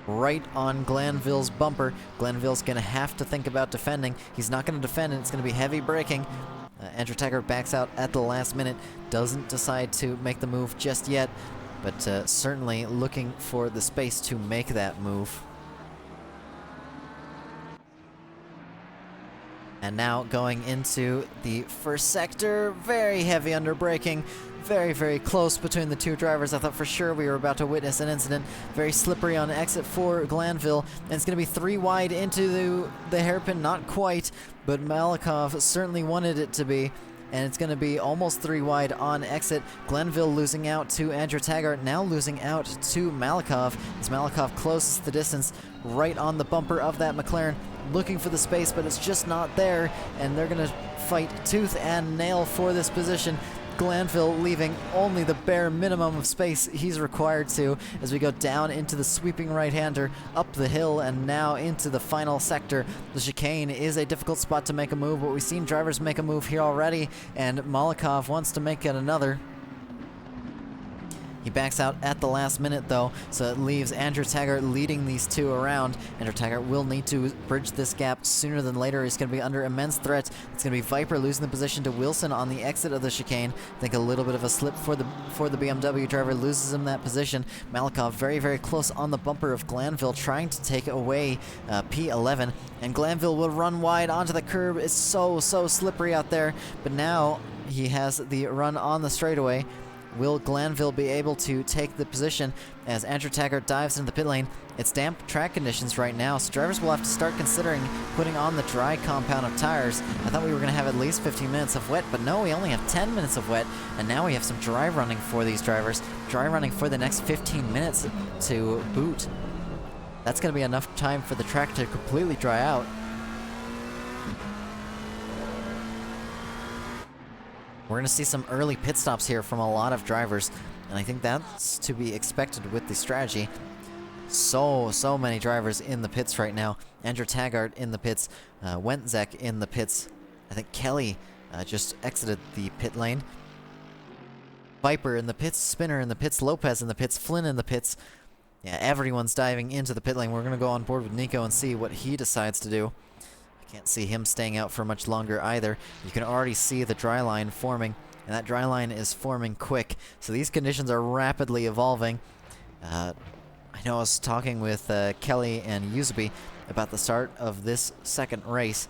[SPEAKER 2] Right on Glanville's bumper. Glanville's going to have to think about defending. He's not going to defend, and it's going to be heavy braking. Andrew Taggart backs out at the last minute. Doesn't decide to make the move just yet, but certainly looking for the space to make that move. And now going into the first sector, very heavy under braking, very close between the two drivers. I thought for sure we were about to witness an incident. Very slippery on exit for Glanville, and it's going to be 3 wide into the hairpin, not quite, but Malikov certainly wanted it to be. And it's going to be almost 3 wide on exit. Glanville losing out to Andrew Taggart, now losing out to Malikov, as Malikov closes the distance right on the bumper of that McLaren, looking for the space, but it's just not there, and they're going to fight tooth and nail for this position. Glanville leaving only the bare minimum of space he's required to as we go down into the sweeping right-hander, up the hill, and now into the final sector. The chicane is a difficult spot to make a move, but we've seen drivers make a move here already, and Malikov wants to make it another. He backs out at the last minute, though, so it leaves Andrew Taggart leading these two around. Andrew Taggart will need to bridge this gap sooner than later. He's going to be under immense threat. It's going to be Viper losing the position to Wilson on the exit of the chicane. I think a little bit of a slip for the BMW driver loses him that position. Malikov very close on the bumper of Glanville, trying to take away P11, and Glanville will run wide onto the curb. It's so slippery out there, but now he has the run on the straightaway. Will Glanville be able to take the position as Andrew Taggart dives into the pit lane? It's damp track conditions right now, so drivers will have to start considering putting on the dry compound of tires. I thought we were going to have at least 15 minutes of wet, but no, we only have 10 minutes of wet, and now we have some dry running for these drivers. Dry running for the next 15 minutes to boot. That's going to be enough time for the track to completely dry out. We're going to see some early pit stops here from a lot of drivers, and I think that's to be expected with the strategy. So many drivers in the pits right now. Andrew Taggart in the pits, Wentzek in the pits. I think Kelly just exited the pit lane. Viper in the pits, Spinner in the pits, Lopez in the pits, Flynn in the pits. Yeah, everyone's diving into the pit lane. We're going to go on board with Nico and see what he decides to do. Can't see him staying out for much longer either. You can already see the dry line forming, and that dry line is forming quick. So these conditions are rapidly evolving. I know I was talking with Kelly and Yuzubi about the start of this second race.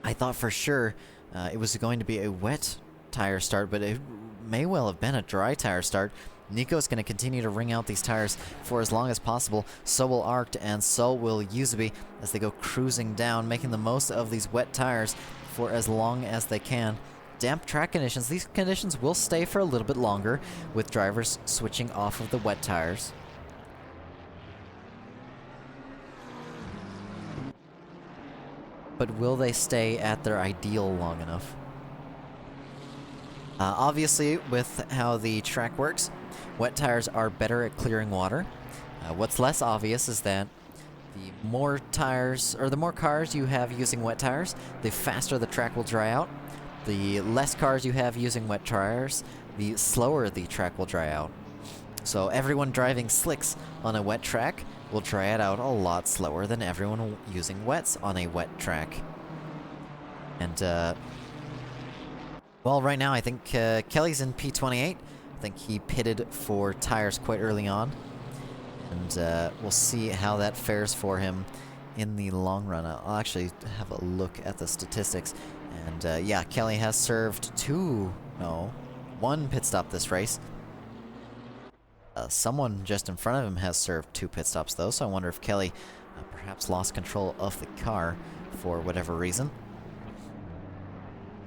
[SPEAKER 2] I thought for sure it was going to be a wet tire start, but it may well have been a dry tire start. Nico's going to continue to wring out these tires for as long as possible. So will Arct, and so will Yuzubi as they go cruising down, making the most of these wet tires for as long as they can. Damp track conditions. These conditions will stay for a little bit longer, with drivers switching off of the wet tires. But will they stay at their ideal long enough? Obviously, with how the track works, wet tires are better at clearing water. What's less obvious is that the more tires, or the more cars you have using wet tires, the faster the track will dry out. The less cars you have using wet tires, the slower the track will dry out. So everyone driving slicks on a wet track will dry it out a lot slower than everyone using wets on a wet track. And, well, right now I think Kelly's in P28. I think he pitted for tires quite early on. And we'll see how that fares for him in the long run. I'll actually have a look at the statistics. And yeah, Kelly has served one pit stop this race. Someone just in front of him has served 2 pit stops though, so I wonder if Kelly perhaps lost control of the car for whatever reason.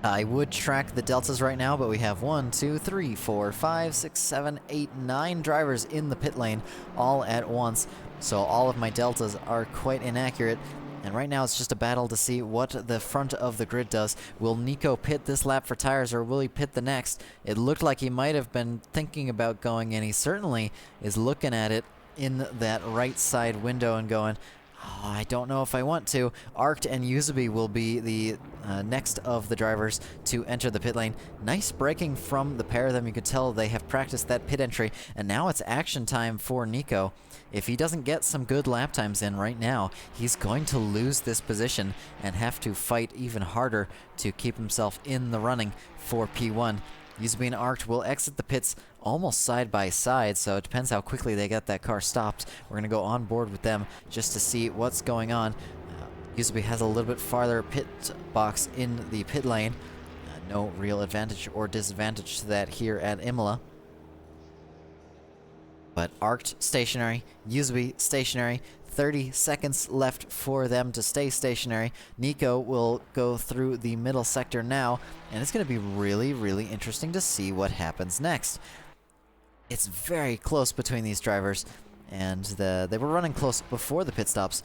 [SPEAKER 2] I would track the deltas right now, but we have 1, 2, 3, 4, 5, 6, 7, 8, 9 drivers in the pit lane all at once, so all of my deltas are quite inaccurate. And right now it's just a battle to see what the front of the grid does. Will Nico pit this lap for tires, or will he pit the next? It looked like he might have been thinking about going, and he certainly is looking at it in that right side window and going, oh, I don't know if I want to. Arct and Yuzubi will be the next of the drivers to enter the pit lane. Nice braking from the pair of them. You could tell they have practiced that pit entry, and now it's action time for Nico. If he doesn't get some good lap times in right now, he's going to lose this position and have to fight even harder to keep himself in the running for P1. Yuzubi and Arct will exit the pits almost side by side, so it depends how quickly they get that car stopped. We're going to go on board with them just to see what's going on. Yuzubi has a little bit farther pit box in the pit lane. No real advantage or disadvantage to that here at Imola. But Arct stationary, Yuzubi stationary, 30 seconds left for them to stay stationary. Nico will go through the middle sector now, and it's going to be really, really interesting to see what happens next. It's very close between these drivers, and they were running close before the pit stops.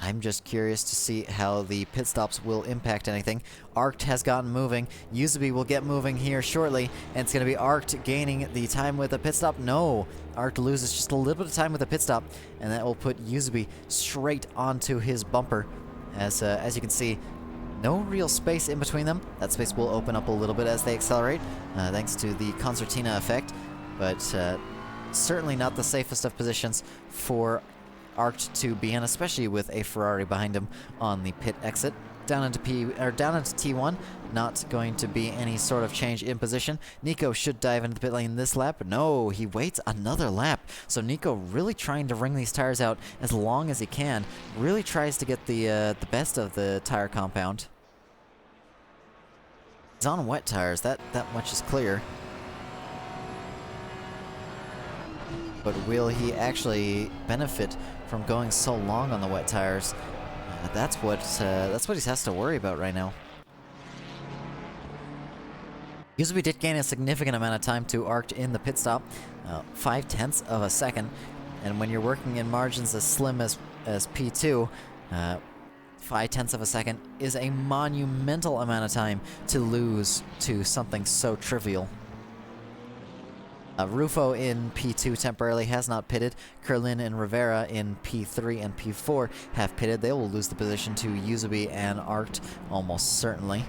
[SPEAKER 2] I'm just curious to see how the pit stops will impact anything. Arct has gotten moving. Yuzubi will get moving here shortly, and it's going to be Arct gaining the time with a pit stop. No! Arct loses just a little bit of time with a pit stop, and that will put Yuzubi straight onto his bumper. As you can see, no real space in between them. That space will open up a little bit as they accelerate, thanks to the concertina effect, but certainly not the safest of positions for Arct to be in, especially with a Ferrari behind him on the pit exit. Down into T1, not going to be any sort of change in position. Nico should dive into the pit lane this lap, but no, he waits another lap. So Nico really trying to wring these tires out as long as he can. Really tries to get the best of the tire compound. He's on wet tires, that much is clear. But will he actually benefit from going so long on the wet tires? That's what he has to worry about right now. Yuzubi did gain a significant amount of time to Arct in the pit stop, 0.5 of a second, and when you're working in margins as slim as P2, 0.5 of a second is a monumental amount of time to lose to something so trivial. Rufo in P2 temporarily has not pitted. Kerlin and Rivera in P3 and P4 have pitted. They will lose the position to Yuzubi and Arct almost certainly,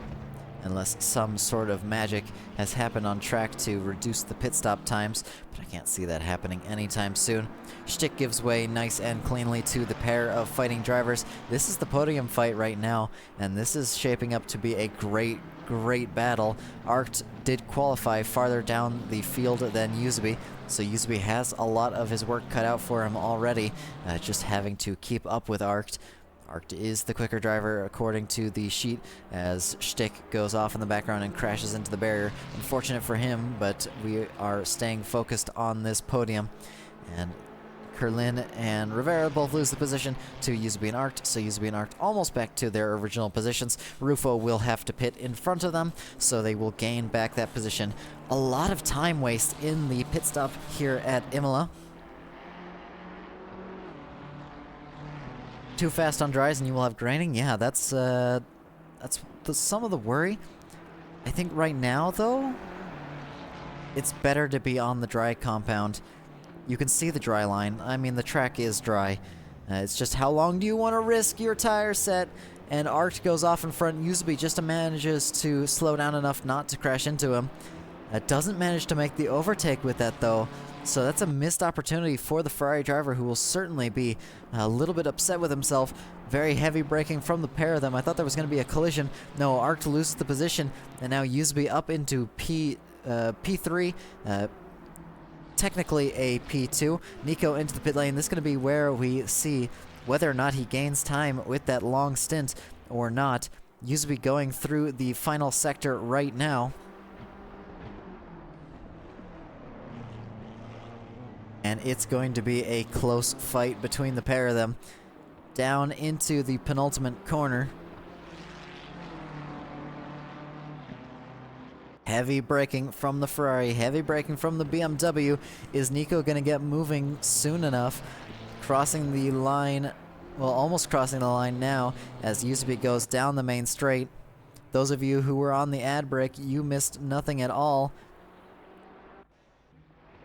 [SPEAKER 2] unless some sort of magic has happened on track to reduce the pit stop times, but I can't see that happening anytime soon. Stick gives way nice and cleanly to the pair of fighting drivers. This is the podium fight right now, and this is shaping up to be a great battle. Arct did qualify farther down the field than Yuzubi, so Yuzubi has a lot of his work cut out for him already, just having to keep up with Arct. Arct is the quicker driver according to the sheet as Shtick goes off in the background and crashes into the barrier. Unfortunate for him, but we are staying focused on this podium. And Kerlin and Rivera both lose the position to Yuzubi and Arct, so Yuzubi and Arct almost back to their original positions. Rufo will have to pit in front of them, so they will gain back that position. A lot of time waste in the pit stop here at Imola. Too fast on dries and you will have graining. Yeah, that's some of the worry. I think right now, though, it's better to be on the dry compound. You can see the dry line. I mean, the track is dry. It's just how long do you want to risk your tire set? And Arct goes off in front. Yuzubi just manages to slow down enough not to crash into him. Doesn't manage to make the overtake with that, though. So that's a missed opportunity for the Ferrari driver, who will certainly be a little bit upset with himself. Very heavy braking from the pair of them. I thought there was going to be a collision. No, Arct loses the position, and now Yuzubi up into P3. Technically a P2. Nico into the pit lane. This is going to be where we see whether or not he gains time with that long stint or not. Yuzubi going through the final sector right now. And it's going to be a close fight between the pair of them. Down into the penultimate corner. Heavy braking from the Ferrari, heavy braking from the BMW. Is Nico going to get moving soon enough? Crossing the line, well, almost crossing the line now as Yuzubi goes down the main straight. Those of you who were on the ad break, you missed nothing at all.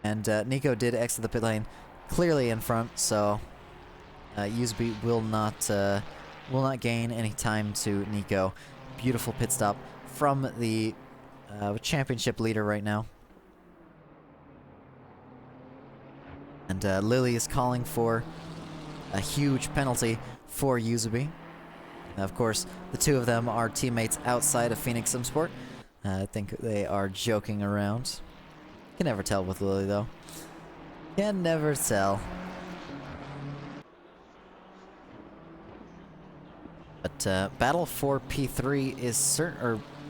[SPEAKER 2] And Nico did exit the pit lane clearly in front, so Yuzubi will not gain any time to Nico. Beautiful pit stop from the championship leader right now. And Lily is calling for a huge penalty for Yuzubi. Of course, the two of them are teammates outside of Phoenix Simsport. I think they are joking around. Can never tell with Lily, though. Can never tell. But battle for P3 is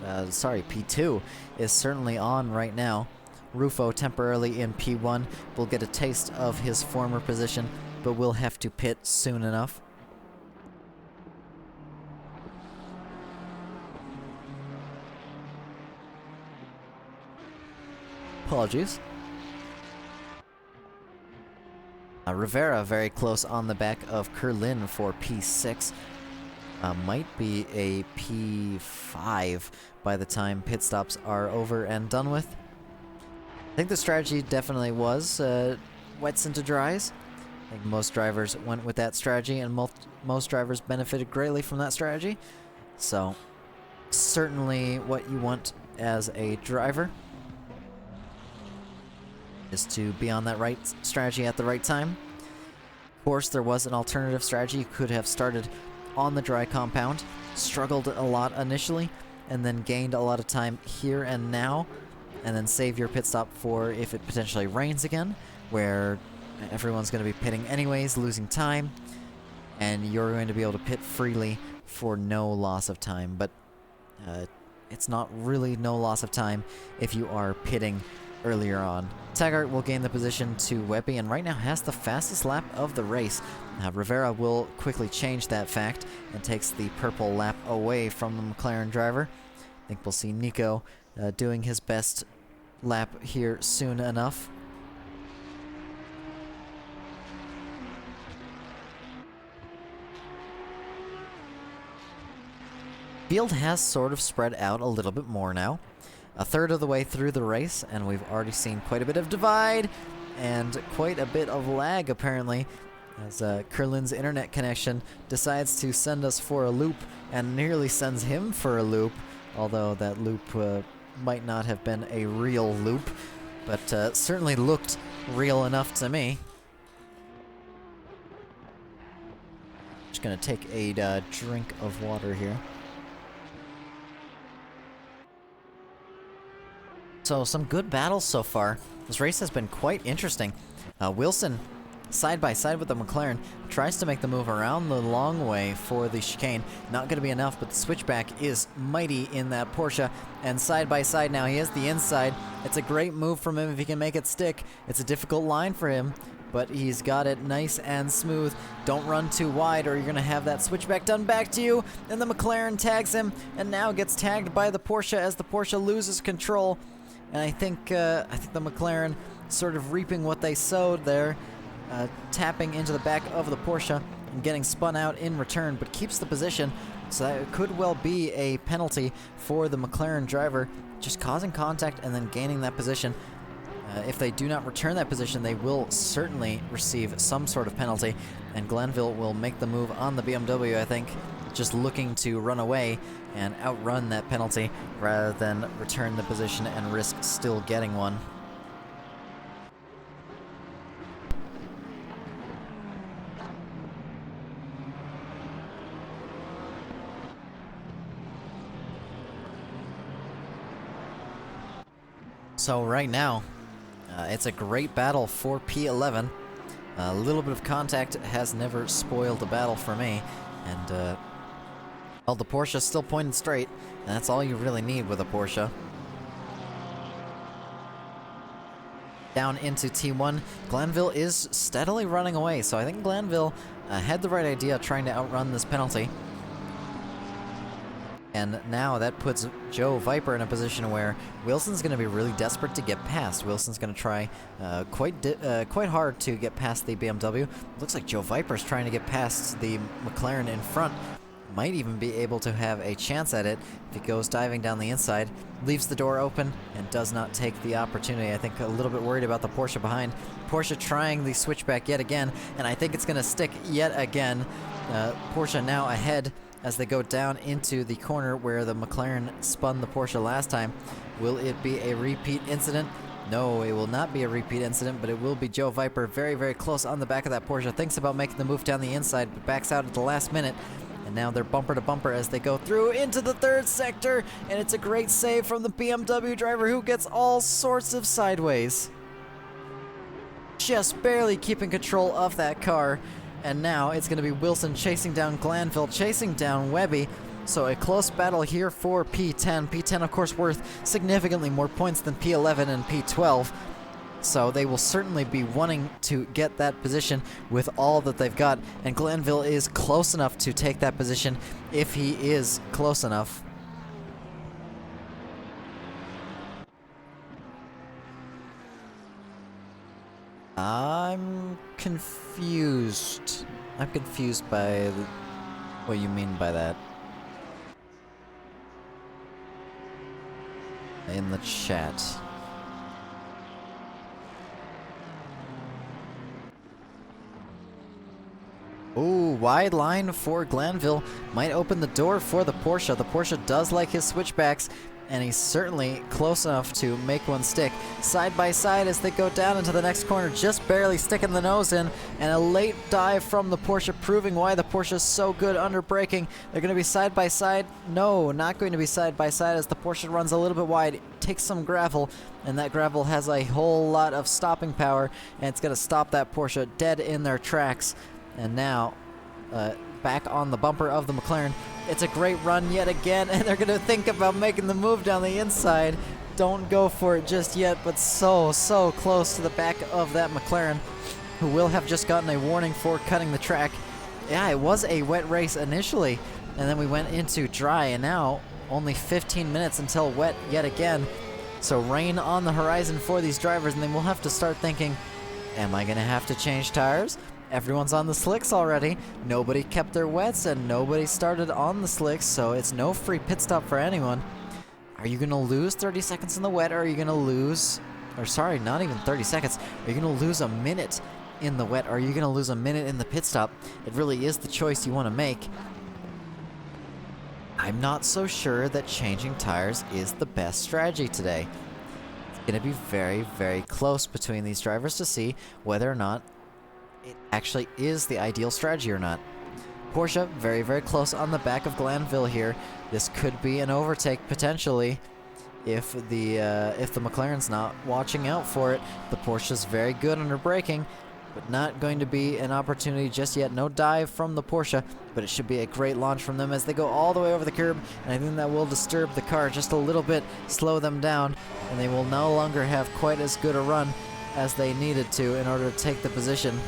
[SPEAKER 2] P2 is certainly on right now. Rufo temporarily in P1 will get a taste of his former position, but will have to pit soon enough. Apologies. Rivera very close on the back of Kerlin for P6. Might be a P5 by the time pit stops are over and done with. I think the strategy definitely was wets into dries. I think most drivers went with that strategy, and most drivers benefited greatly from that strategy. So, certainly what you want as a driver is to be on that right strategy at the right time. Of course, there was an alternative strategy. You could have started on the dry compound, struggled a lot initially, and then gained a lot of time here and now, and then save your pit stop for if it potentially rains again, where everyone's going to be pitting anyways, losing time, and you're going to be able to pit freely for no loss of time. But it's not really no loss of time if you are pitting earlier on. Taggart will gain the position to Webby, and right now has the fastest lap of the race. Rivera will quickly change that fact and takes the purple lap away from the McLaren driver. I think we'll see Nico doing his best lap here soon enough. Field has sort of spread out a little bit more now. A third of the way through the race, and we've already seen quite a bit of divide and quite a bit of lag, apparently, as Kerlin's internet connection decides to send us for a loop and nearly sends him for a loop, although that loop might not have been a real loop, but certainly looked real enough to me. Just gonna take a drink of water here. So some good battles so far. This race has been quite interesting. Wilson side by side with the McLaren, tries to make the move around the long way for the chicane. Not going to be enough, but the switchback is mighty in that Porsche, and side by side now, he has the inside. It's a great move from him if he can make it stick. It's a difficult line for him, but he's got it nice and smooth. Don't run too wide or you're going to have that switchback done back to you, and the McLaren tags him, and now gets tagged by the Porsche as the Porsche loses control. And I think the McLaren sort of reaping what they sowed there, tapping into the back of the Porsche and getting spun out in return, but keeps the position, so that could well be a penalty for the McLaren driver, just causing contact and then gaining that position. If they do not return that position, they will certainly receive some sort of penalty, and Glanville will make the move on the BMW, I think, just looking to run away and outrun that penalty rather than return the position and risk still getting one. So right now, it's a great battle for P11. A little bit of contact has never spoiled a battle for me, and well, the Porsche's still pointed straight, and that's all you really need with a Porsche. Down into T1, Glanville is steadily running away, so I think Glanville had the right idea trying to outrun this penalty. And now that puts Joe Viper in a position where Wilson's going to be really desperate to get past. Wilson's going to try quite hard to get past the BMW. Looks like Joe Viper's trying to get past the McLaren in front. Might even be able to have a chance at it if he goes diving down the inside. Leaves the door open and does not take the opportunity. I think a little bit worried about the Porsche behind. Porsche trying the switchback yet again, and I think it's going to stick yet again. Porsche now ahead as they go down into the corner where the McLaren spun the Porsche last time. Will it be a repeat incident? No, it will not be a repeat incident, but it will be Joe Viper very, very close on the back of that Porsche. Thinks about making the move down the inside, but backs out at the last minute. And now they're bumper to bumper as they go through into the third sector, and it's a great save from the BMW driver who gets all sorts of sideways. Just barely keeping control of that car. And now it's going to be Wilson chasing down Glanville, chasing down Webby. So a close battle here for P10. P10, of course, worth significantly more points than P11 and P12. So they will certainly be wanting to get that position with all that they've got. And Glanville is close enough to take that position if he is close enough. I'm confused. I'm confused by what you mean by that. In the chat. Ooh, wide line for Glanville. Might open the door for the Porsche. The Porsche does like his switchbacks, and he's certainly close enough to make one stick. Side by side as they go down into the next corner, just barely sticking the nose in, and a late dive from the Porsche, proving why the Porsche is so good under braking. They're going to be side by side. No, not going to be side by side as the Porsche runs a little bit wide, takes some gravel, and that gravel has a whole lot of stopping power, and it's going to stop that Porsche dead in their tracks. And now, back on the bumper of the McLaren. It's a great run yet again, and they're going to think about making the move down the inside. Don't go for it just yet, but so close to the back of that McLaren, who will have just gotten a warning for cutting the track. Yeah, it was a wet race initially, and then we went into dry, and now only 15 minutes until wet yet again. So rain on the horizon for these drivers, and then we'll have to start thinking, am I going to have to change tires? Everyone's on the slicks already. Nobody kept their wets and nobody started on the slicks, so it's no free pit stop for anyone. Are you going to lose 30 seconds in the wet, or are you going to lose, or sorry, not even 30 seconds. Are you going to lose a minute in the wet, or are you going to lose a minute in the pit stop? It really is the choice you want to make. I'm not so sure that changing tires is the best strategy today. It's going to be very, very close between these drivers to see whether or not it actually is the ideal strategy or not. Porsche very, very close on the back of Glanville here. This could be an overtake potentially if the McLaren's not watching out for it. The Porsche's very good under braking, but not going to be an opportunity just yet. No dive from the Porsche, but it should be a great launch from them as they go all the way over the curb, and I think that will disturb the car just a little bit, slow them down, and they will no longer have quite as good a run as they needed to in order to take the position.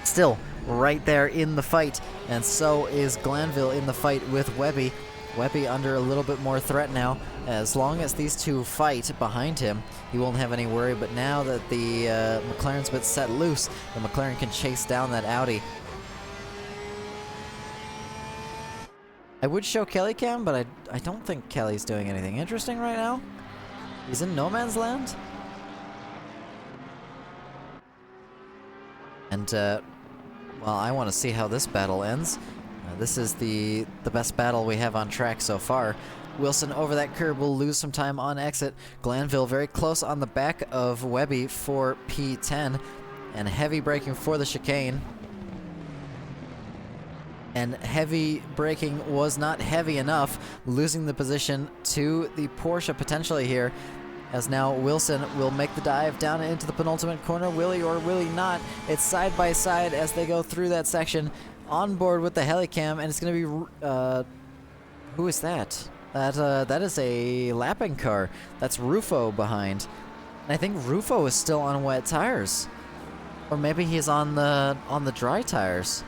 [SPEAKER 2] Still right there in the fight, and so is Glanville in the fight with Webby. Webby under a little bit more threat now. As long as these two fight behind him, he won't have any worry, but now that the McLaren's been set loose, the McLaren can chase down that Audi. I would show Kelly cam, but I don't think Kelly's doing anything interesting right now. He's in no man's land. And, well, I want to see how this battle ends. This is the best battle we have on track so far. Wilson over that curb will lose some time on exit. Glanville very close on the back of Webby for P10. And heavy braking for the chicane. And heavy braking was not heavy enough, losing the position to the Porsche potentially here. As now Wilson will make the dive down into the penultimate corner. Will he or will he not? It's side by side as they go through that section. On board with the helicam, and it's going to be... who is that? That is a lapping car. That's Rufo behind. And I think Rufo is still on wet tires. Or maybe he's on the dry tires.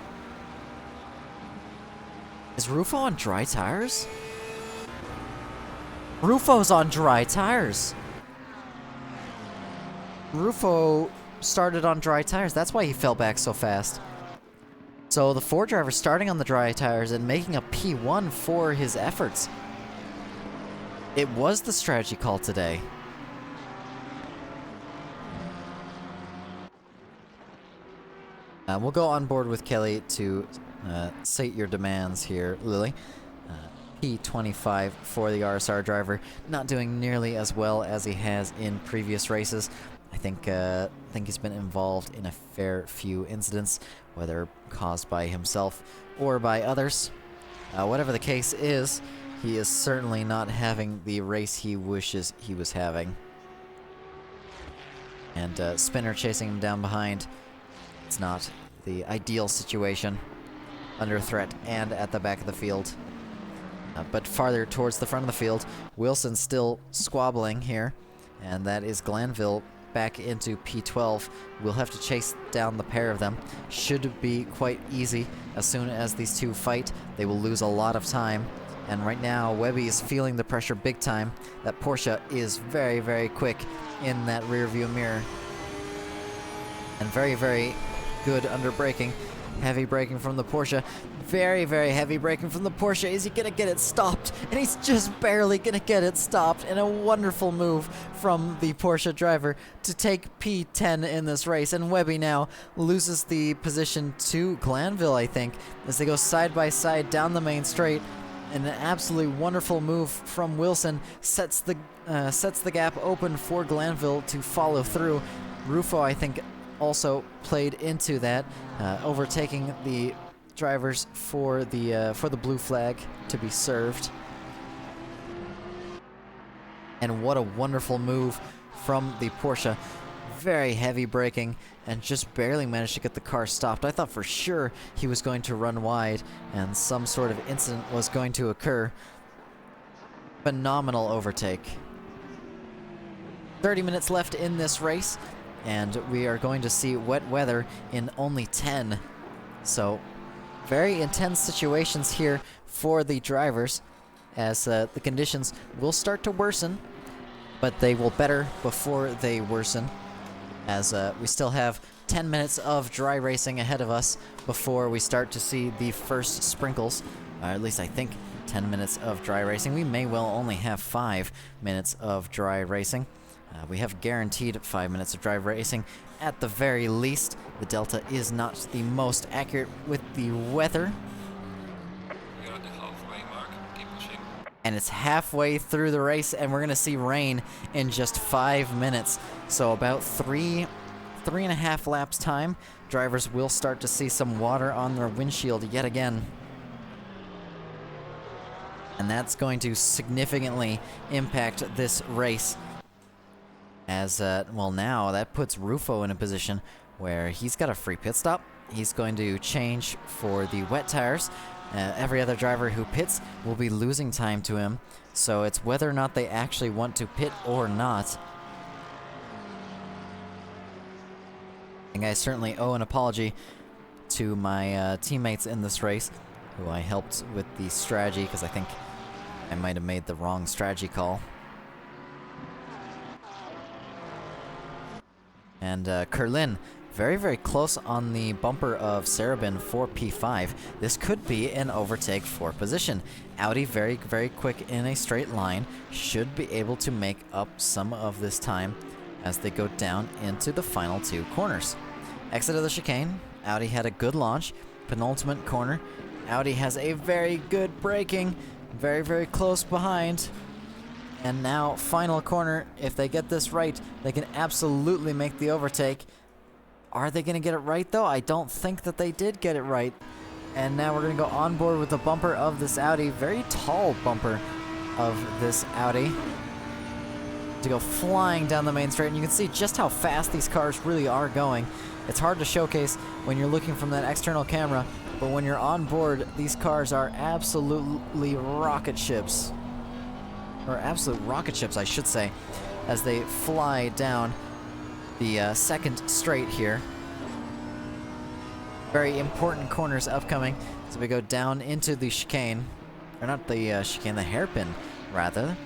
[SPEAKER 2] Is Rufo on dry tires? Rufo's on dry tires. Rufo started on dry tires. That's why he fell back so fast. So the Ford driver starting on the dry tires and making a P1 for his efforts. It was the strategy call today. We'll go on board with Kelly to sate your demands here, Lily. P25 for the RSR driver, not doing nearly as well as he has in previous races. I think he's been involved in a fair few incidents, whether caused by himself or by others. Whatever the case is, he is certainly not having the race he wishes he was having. And Spinner chasing him down behind. It's not the ideal situation. Under threat and at the back of the field. But farther towards the front of the field, Wilson still squabbling here. And that is Glanville back into P12. We'll have to chase down the pair of them. Should be quite easy. As soon as these two fight, they will lose a lot of time. And right now, Webby is feeling the pressure big time. That Porsche is very, very quick in that rear view mirror. And very, very good under braking. Heavy braking from the Porsche. Very, very heavy braking from the Porsche. Is he going to get it stopped? And he's just barely going to get it stopped. And a wonderful move from the Porsche driver to take P10 in this race. And Webby now loses the position to Glanville, I think, as they go side by side down the main straight. And an absolutely wonderful move from Wilson sets the gap open for Glanville to follow through. Rufo, I think, also played into that, overtaking the drivers for the blue flag to be served. And what a wonderful move from the Porsche. Very heavy braking and just barely managed to get the car stopped. I thought for sure he was going to run wide and some sort of incident was going to occur. Phenomenal overtake. 30 minutes left in this race. And we are going to see wet weather in only 10. So, very intense situations here for the drivers as the conditions will start to worsen, but they will better before they worsen, as we still have 10 minutes of dry racing ahead of us before we start to see the first sprinkles, or at least I think 10 minutes of dry racing. We may well only have 5 minutes of dry racing. We have guaranteed 5 minutes of dry racing at the very least. The Delta is not the most accurate with the weather.
[SPEAKER 3] We are at the halfway mark. Keep pushing.
[SPEAKER 2] And it's halfway through the race, and we're going to see rain in just 5 minutes. So about three and a half laps time, drivers will start to see some water on their windshield yet again. And that's going to significantly impact this race. As, well, now that puts Rufo in a position where he's got a free pit stop. He's going to change for the wet tires. Every other driver who pits will be losing time to him, so it's whether or not they actually want to pit or not. And I certainly owe an apology to my teammates in this race, who I helped with the strategy, because I think I might have made the wrong strategy call. And Kerlin, very, very close on the bumper of Sarabin for P5. This could be an overtake for position. Audi very, very quick in a straight line, should be able to make up some of this time as they go down into the final 2 corners. Exit of the chicane, Audi had a good launch. Penultimate corner, Audi has a very good braking, very, very close behind. And now, final corner, if they get this right, they can absolutely make the overtake. Are they going to get it right, though? I don't think that they did get it right. And now we're going to go on board with the bumper of this Audi. Very tall bumper of this Audi. To go flying down the main straight. And you can see just how fast these cars really are going. It's hard to showcase when you're looking from that external camera. But when you're on board, these cars are absolutely rocket ships. Or absolute rocket ships, I should say, as they fly down the second straight here. Very important corners upcoming as we go down into the chicane. Or not the chicane, the hairpin, rather.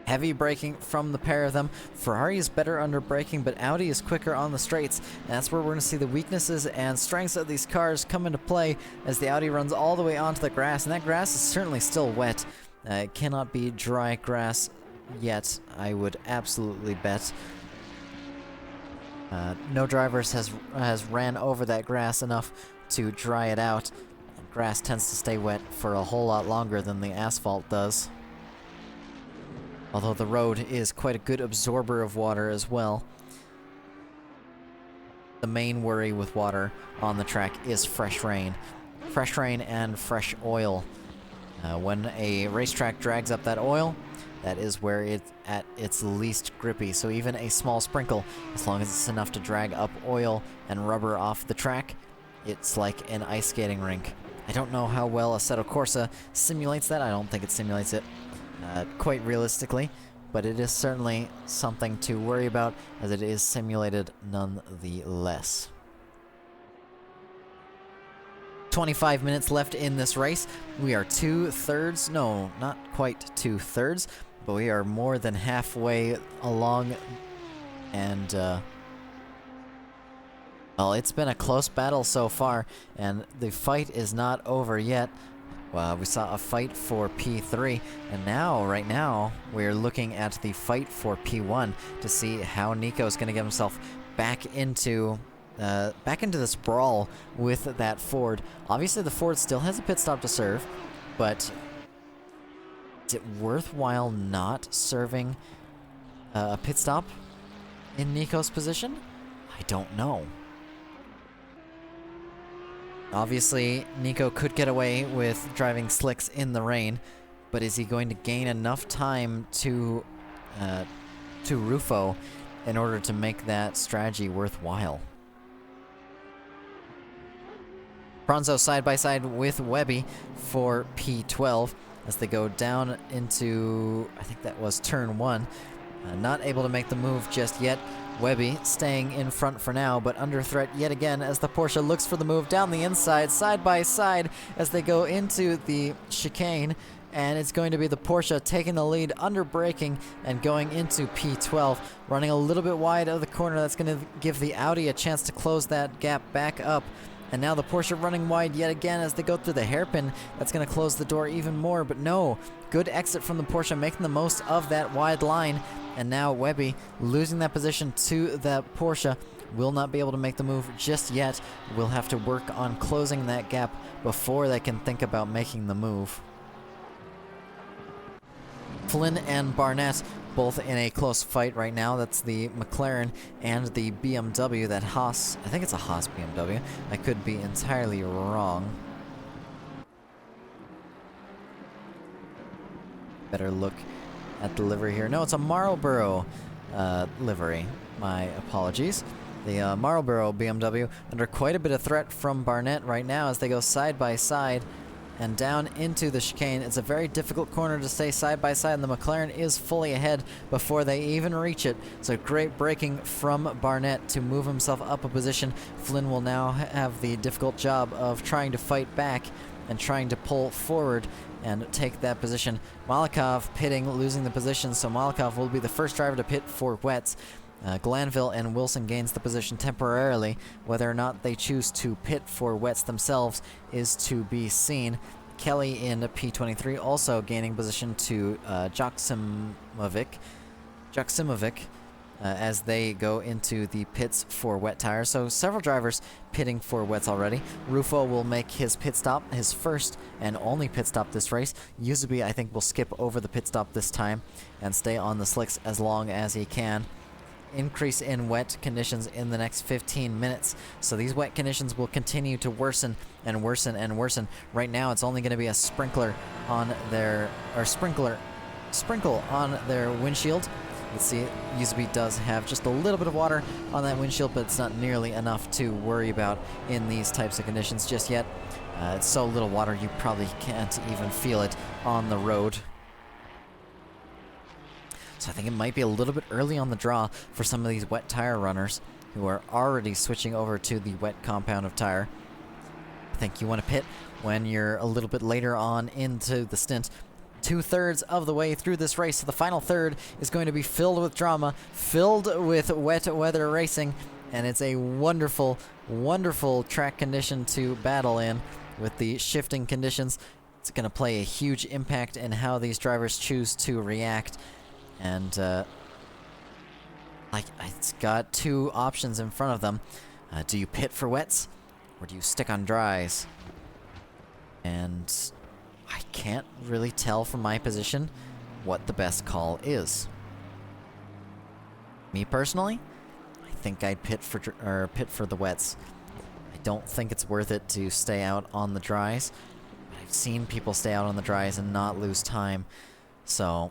[SPEAKER 2] Heavy braking from the pair of them. Ferrari is better under braking, but Audi is quicker on the straights. And that's where we're going to see the weaknesses and strengths of these cars come into play as the Audi runs all the way onto the grass. And that grass is certainly still wet. It cannot be dry grass yet, I would absolutely bet. No drivers has ran over that grass enough to dry it out. Grass tends to stay wet for a whole lot longer than the asphalt does. Although the road is quite a good absorber of water as well. The main worry with water on the track is fresh rain. Fresh rain and fresh oil. When a racetrack drags up that oil, that is where it's at its least grippy. So even a small sprinkle, as long as it's enough to drag up oil and rubber off the track, it's like an ice skating rink. I don't know how well Assetto Corsa simulates that. I don't think it simulates it quite realistically, but it is certainly something to worry about, as it is simulated nonetheless. 25 minutes left in this race. We are 2/3, no, not quite 2/3, but we are more than halfway along, and well, it's been a close battle so far, and the fight is not over yet. Well, we saw a fight for P3, and now, right now, we're looking at the fight for P1 to see how Nico's going to get himself back into this brawl with that Ford. Obviously, the Ford still has a pit stop to serve, but is it worthwhile not serving a pit stop in Nico's position? I don't know. Obviously, Nico could get away with driving slicks in the rain, but is he going to gain enough time to Rufo in order to make that strategy worthwhile? Pranzo side by side with Webby for P12 as they go down into, I think that was turn 1. Not able to make the move just yet. Webby staying in front for now, but under threat yet again as the Porsche looks for the move down the inside, side by side as they go into the chicane. And it's going to be the Porsche taking the lead under braking and going into P12, running a little bit wide of the corner. That's going to give the Audi a chance to close that gap back up. And now the Porsche running wide yet again as they go through the hairpin. That's going to close the door even more, but no. Good exit from the Porsche, making the most of that wide line. And now Webby losing that position to the Porsche. Will not be able to make the move just yet. Will have to work on closing that gap before they can think about making the move. Flynn and Barnett both in a close fight right now. That's the McLaren and the BMW, that Haas. I think it's a Haas BMW. I could be entirely wrong. Better look at the livery here. No, it's a Marlboro livery. My apologies. The Marlboro BMW under quite a bit of threat from Barnett right now as they go side by side and down into the chicane. It's a very difficult corner to stay side by side, and the McLaren is fully ahead before they even reach it. So great braking from Barnett to move himself up a position. Flynn will now have the difficult job of trying to fight back and trying to pull forward and take that position. Malikov pitting, losing the position, so Malikov will be the first driver to pit for wets. Glanville and Wilson gains the position temporarily. Whether or not they choose to pit for wets themselves is to be seen. Kelly in P23 also gaining position to Joksimovic as they go into the pits for wet tires. So several drivers pitting for wets already. Rufo will make his pit stop, his first and only pit stop this race. Yuzubi, I think, will skip over the pit stop this time and stay on the slicks as long as he can. Increase in wet conditions in the next 15 minutes. So these wet conditions will continue to worsen and worsen and worsen. Right now it's only going to be a sprinkle on their windshield. Let's see, Yuzubi does have just a little bit of water on that windshield, but it's not nearly enough to worry about in these types of conditions just yet. It's so little water you probably can't even feel it on the road. So I think it might be a little bit early on the draw for some of these wet tire runners who are already switching over to the wet compound of tire. I think you want to pit when you're a little bit later on into the stint. 2/3 of the way through this race, so the final third is going to be filled with drama, filled with wet weather racing, and it's a wonderful, wonderful track condition to battle in with the shifting conditions. It's going to play a huge impact in how these drivers choose to react. And it's got two options in front of them. Do you pit for wets, or do you stick on dries? And I can't really tell from my position what the best call is. Me personally, I think I'd pit for the wets. I don't think it's worth it to stay out on the dries. I've seen people stay out on the dries and not lose time, so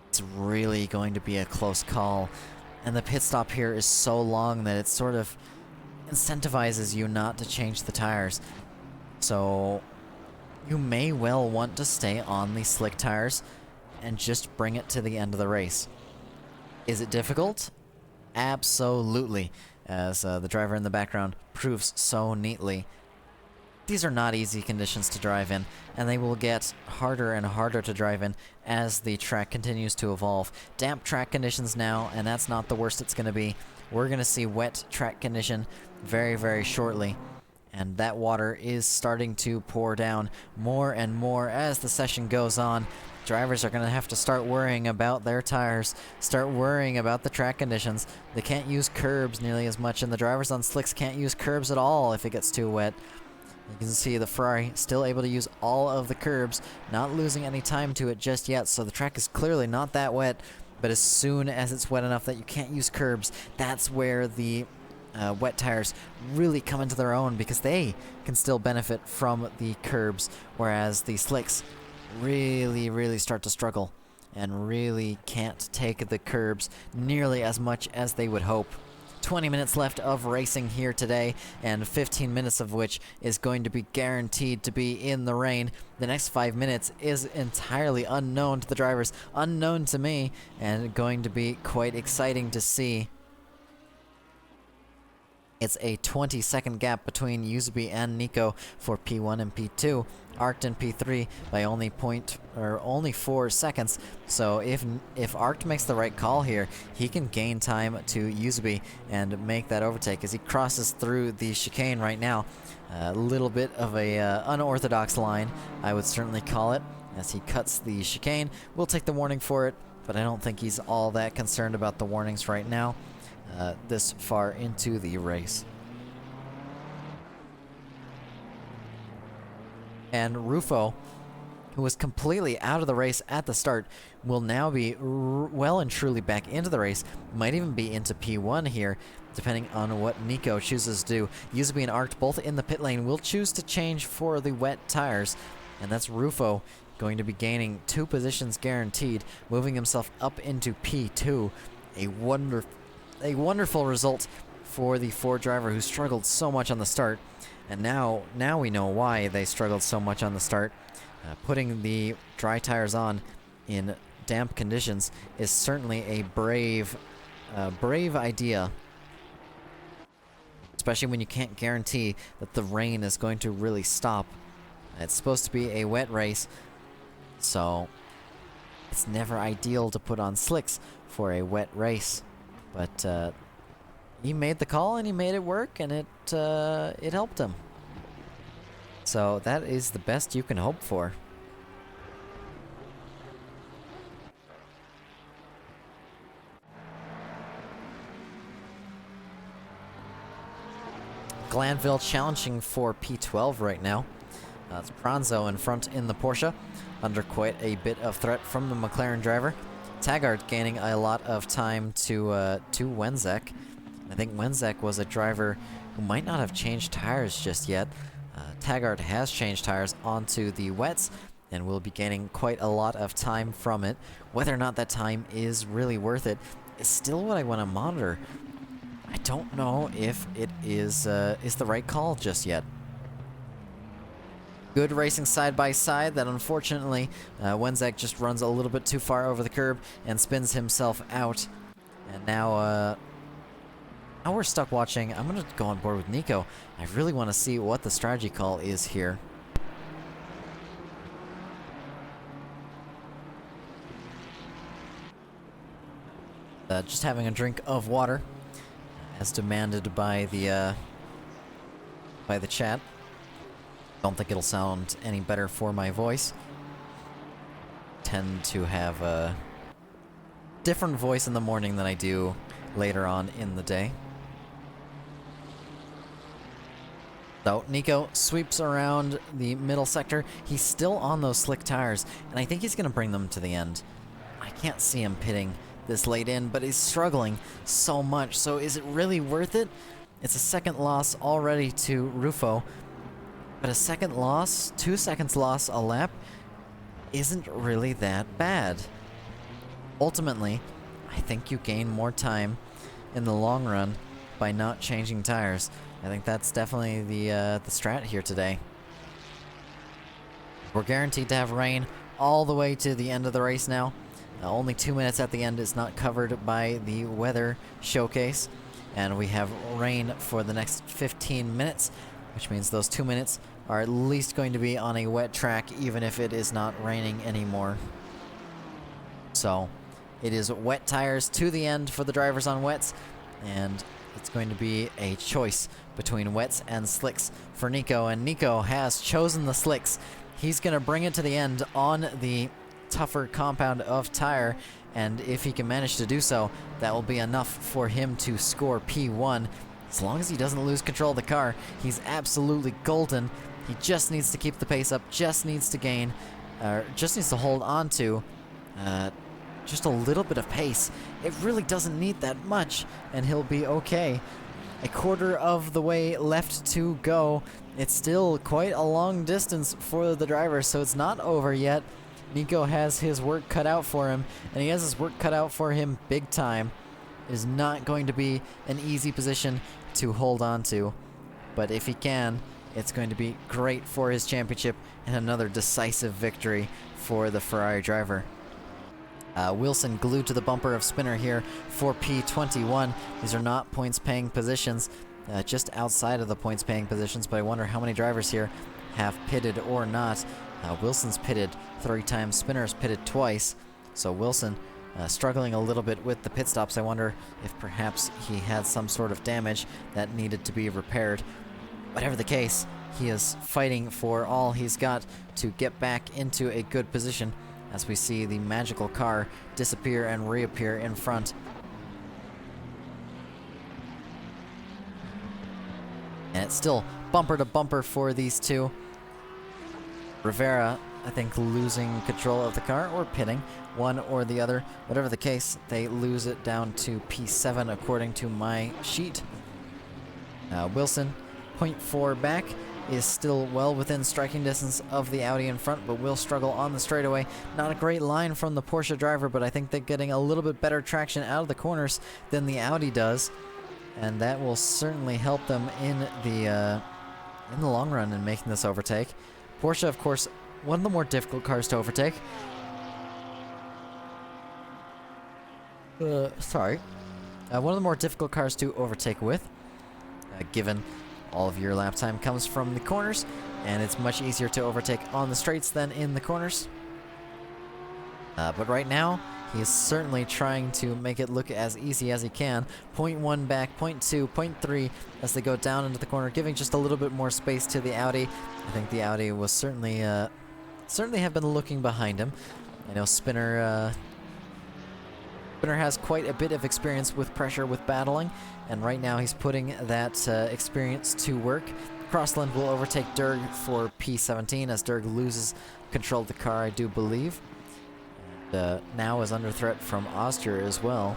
[SPEAKER 2] it's really going to be a close call. And the pit stop here is so long that it sort of incentivizes you not to change the tires. So you may well want to stay on the slick tires and just bring it to the end of the race. Is it difficult? Absolutely, as the driver in the background proves so neatly. These are not easy conditions to drive in, and they will get harder and harder to drive in as the track continues to evolve. Damp track conditions now, and that's not the worst it's going to be. We're going to see wet track condition very, very shortly, and that water is starting to pour down more and more as the session goes on. Drivers are going to have to start worrying about their tires, start worrying about the track conditions. They can't use curbs nearly as much, and the drivers on slicks can't use curbs at all if it gets too wet. You can see the Ferrari still able to use all of the curbs, not losing any time to it just yet, so the track is clearly not that wet, but as soon as it's wet enough that you can't use curbs, that's where the wet tires really come into their own, because they can still benefit from the curbs, whereas the slicks really start to struggle and really can't take the curbs nearly as much as they would hope. 20 minutes left of racing here today, and 15 minutes of which is going to be guaranteed to be in the rain. The next 5 minutes is entirely unknown to the drivers, unknown to me, and going to be quite exciting to see. It's a 20-second gap between Yuzubi and Nico for P1 and P2. Arced in P3 by only 4 seconds. So if Arced makes the right call here, he can gain time to Yuzubi and make that overtake as he crosses through the chicane right now. A little bit of a unorthodox line, I would certainly call it, as he cuts the chicane. We'll take the warning for it, but I don't think he's all that concerned about the warnings right now, this far into the race. And Rufo, who was completely out of the race at the start, will now be well and truly back into the race. Might even be into P1 here, depending on what Nico chooses to do. Yuzubi and Arced both in the pit lane will choose to change for the wet tires, and that's Rufo going to be gaining 2 positions guaranteed, moving himself up into P2. A wonderful result for the Ford driver who struggled so much on the start. And now we know why they struggled so much on the start. Putting the dry tires on in damp conditions is certainly a brave idea. Especially when you can't guarantee that the rain is going to really stop. It's supposed to be a wet race, so it's never ideal to put on slicks for a wet race. But he made the call and he made it work, and it helped him. So that is the best you can hope for. Glanville challenging for P12 right now. It's Pranzo in front in the Porsche, under quite a bit of threat from the McLaren driver. Taggart gaining a lot of time to Wenzek. I think Wenzek was a driver who might not have changed tires just yet. Taggart has changed tires onto the wets and will be gaining quite a lot of time from it. Whether or not that time is really worth it is still what I want to monitor. I don't know if it is the right call just yet. Good racing side by side that unfortunately Wenzek just runs a little bit too far over the curb and spins himself out. And now we're stuck watching. I'm going to go on board with Nico. I really want to see what the strategy call is here. Just having a drink of water, as demanded by the chat. Don't think it'll sound any better for my voice. Tend to have a different voice in the morning than I do later on in the day. So Nico sweeps around the middle sector. He's still on those slick tires, and I think he's going to bring them to the end. I can't see him pitting this late in, but he's struggling so much. So is it really worth it? It's a second loss already to Rufo, but a second loss, 2 seconds loss a lap, isn't really that bad. Ultimately, I think you gain more time in the long run by not changing tires. I think that's definitely the strat here today. We're guaranteed to have rain all the way to the end of the race now. Only 2 minutes at the end is not covered by the weather showcase. And we have rain for the next 15 minutes, which means those 2 minutes are at least going to be on a wet track, even if it is not raining anymore. So it is wet tires to the end for the drivers on wets, and it's going to be a choice between wets and slicks for Nico, and Nico has chosen the slicks. He's going to bring it to the end on the tougher compound of tire, and if he can manage to do so, that will be enough for him to score P1. As long as he doesn't lose control of the car, he's absolutely golden. He just needs to keep the pace up, just needs to gain, just needs to hold on to just a little bit of pace. It really doesn't need that much, and he'll be okay. A quarter of the way left to go. It's still quite a long distance for the driver, so it's not over yet. Nico has his work cut out for him, and he has his work cut out for him big time. It is not going to be an easy position to hold on to, but if he can, it's going to be great for his championship and another decisive victory for the Ferrari driver. Wilson glued to the bumper of Spinner here for P21. These are not points-paying positions, just outside of the points-paying positions, but I wonder how many drivers here have pitted or not. Wilson's pitted 3 times, Spinner's pitted twice, so Wilson struggling a little bit with the pit stops. I wonder if perhaps he had some sort of damage that needed to be repaired. Whatever the case, he is fighting for all he's got to get back into a good position as we see the magical car disappear and reappear in front. And it's still bumper to bumper for these two. Rivera, I think, losing control of the car or pitting, one or the other. Whatever the case, they lose it down to P7 according to my sheet. Wilson, 0.4 back, is still well within striking distance of the Audi in front, but will struggle on the straightaway. Not a great line from the Porsche driver, but I think they're getting a little bit better traction out of the corners than the Audi does, and that will certainly help them in the long run in making this overtake. Porsche, of course, one of the more difficult cars to overtake. One of the more difficult cars to overtake with, given all of your lap time comes from the corners, and it's much easier to overtake on the straights than in the corners. But right now, he is certainly trying to make it look as easy as he can. 0.1 back, 0.2, 0.3 as they go down into the corner, giving just a little bit more space to the Audi. I think the Audi was certainly have been looking behind him. I know Spinner has quite a bit of experience with pressure, with battling, and right now he's putting that experience to work. Crossland will overtake Derg for P17 as Derg loses control of the car, I do believe. And now is under threat from Oster as well.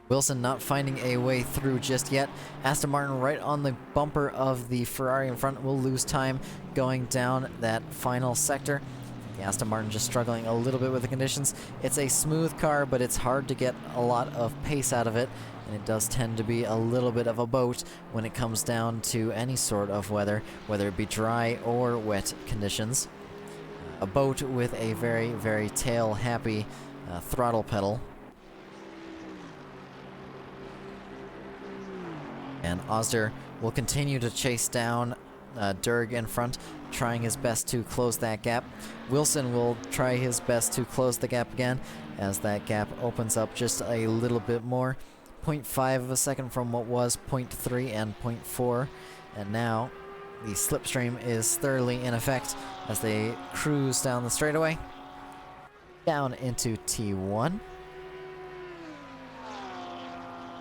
[SPEAKER 2] Wilson not finding a way through just yet. Aston Martin right on the bumper of the Ferrari in front will lose time going down that final sector. The Aston Martin just struggling a little bit with the conditions. It's a smooth car, but it's hard to get a lot of pace out of it, and it does tend to be a little bit of a boat when it comes down to any sort of weather, whether it be dry or wet conditions. A boat with a very, very tail-happy throttle pedal. And Osder will continue to chase down Derg in front, trying his best to close that gap. Wilson will try his best to close the gap again as that gap opens up just a little bit more. 0.5 of a second from what was 0.3 and 0.4. And now the slipstream is thoroughly in effect as they cruise down the straightaway, down into T1.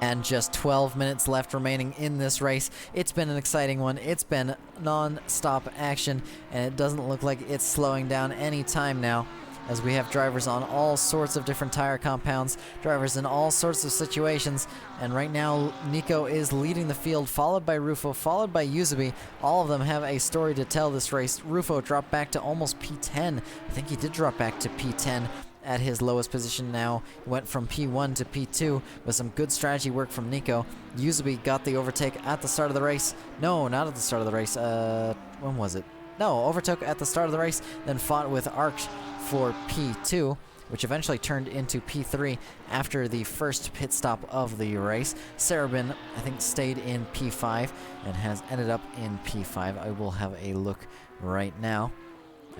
[SPEAKER 2] And just 12 minutes left remaining in this race. It's been an exciting one. It's been non-stop action, and it doesn't look like it's slowing down any time now, as we have drivers on all sorts of different tire compounds, drivers in all sorts of situations, and right now Nico is leading the field, followed by Rufo, followed by Yuzubi. All of them have a story to tell this race. Rufo dropped back to almost P10. I think he did drop back to P10 at his lowest position now. Went from P1 to P2 with some good strategy work from Nico. Yuzubi got the overtake at the start of the race. No, not at the start of the race. When was it? No, overtook at the start of the race, then fought with Arch for P2, which eventually turned into P3 after the first pit stop of the race. Sarabin, I think, stayed in P5 and has ended up in P5. I will have a look right now.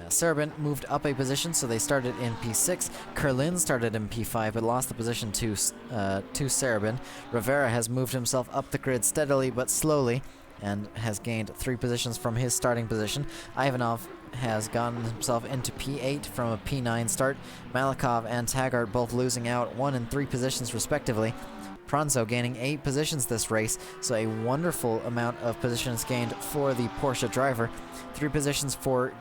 [SPEAKER 2] Sarabin moved up a position, so they started in P6. Kerlin started in P5, but lost the position to Sarabin. Rivera has moved himself up the grid steadily but slowly, and has gained 3 positions from his starting position. Ivanov has gotten himself into P8 from a P9 start. Malikov and Taggart both losing out 1 and 3 positions respectively. Pranzo gaining 8 positions this race, so a wonderful amount of positions gained for the Porsche driver. 3 positions for